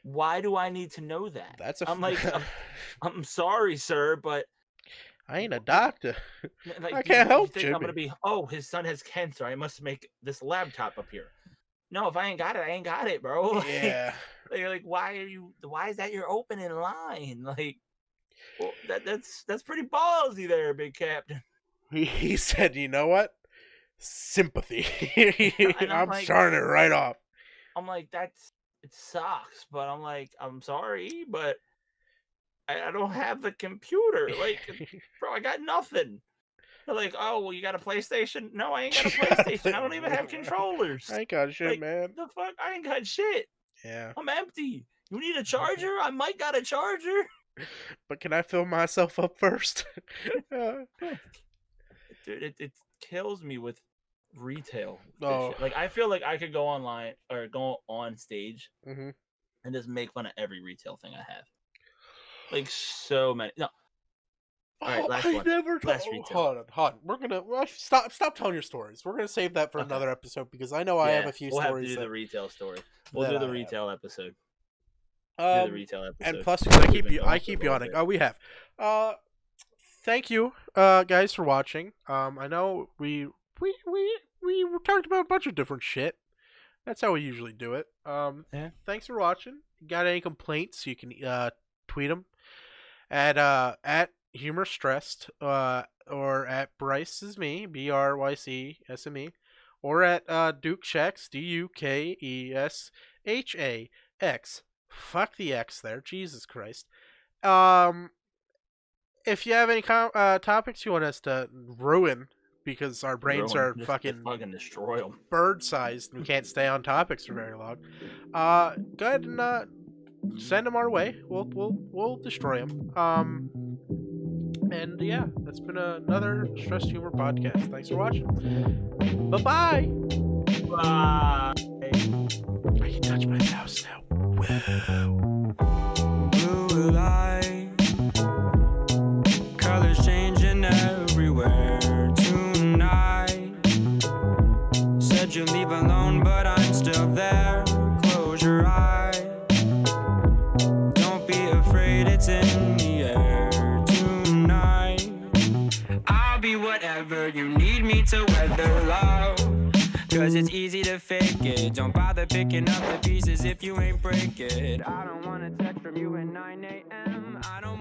Why do I need to know that? I'm like, I'm sorry, sir, but I ain't a doctor. Like, I can't help you. I'm gonna be, oh, his son has cancer. I must make this laptop appear. No, if I ain't got it, I ain't got it, bro. Yeah. Like, why is that your opening line? Like, well, that's pretty ballsy there, big captain. He said, you know what? Sympathy. I'm like, starting it right off. I'm like, it sucks, but I'm like, I'm sorry, but I don't have the computer. Like, bro, I got nothing. They're like, oh, well, you got a PlayStation? No, I ain't got a PlayStation. I don't even have controllers. I ain't got shit, like, man. The fuck? I ain't got shit. Yeah. I'm empty. You need a charger? I might got a charger. But can I fill myself up first? Dude, it kills me with retail. Oh. Like, I feel like I could go online or go on stage and just make fun of every retail thing I have. Like, so many. No. All right, last one. Last retail. Hold on. We're gonna stop telling your stories. We're gonna save that for another episode because I know I have a few stories. We'll have to do the retail story. We'll do the retail episode. Do the retail episode. And plus, I keep yawning. Oh, we have. Thank you, guys, for watching. I know we talked about a bunch of different shit. That's how we usually do it. Yeah. Thanks for watching. Got any complaints? You can tweet them at Humor Stressed or at Brycesme, BRYCSME, or at Dukeshax, DUKESHAX. Fuck the X there, Jesus Christ. If you have any topics you want us to ruin because our brains are fucking destroy them, bird-sized, and we can't stay on topics for very long, go ahead and send them our way. We'll destroy them. And yeah, that's been another Stressed Humor podcast. Thanks for watching. Bye-bye. Bye. I can touch my mouse now. Whoa. Blue light, colors changing everywhere tonight. Said you leave alone, but I'm still there. Close your eyes. Don't be afraid, it's in the air tonight. I'll be whatever you need me to weather, love. Cause it's easy to fake it. Don't bother picking up the pieces if you ain't break it. I don't wanna text from you at 9 a.m. I don't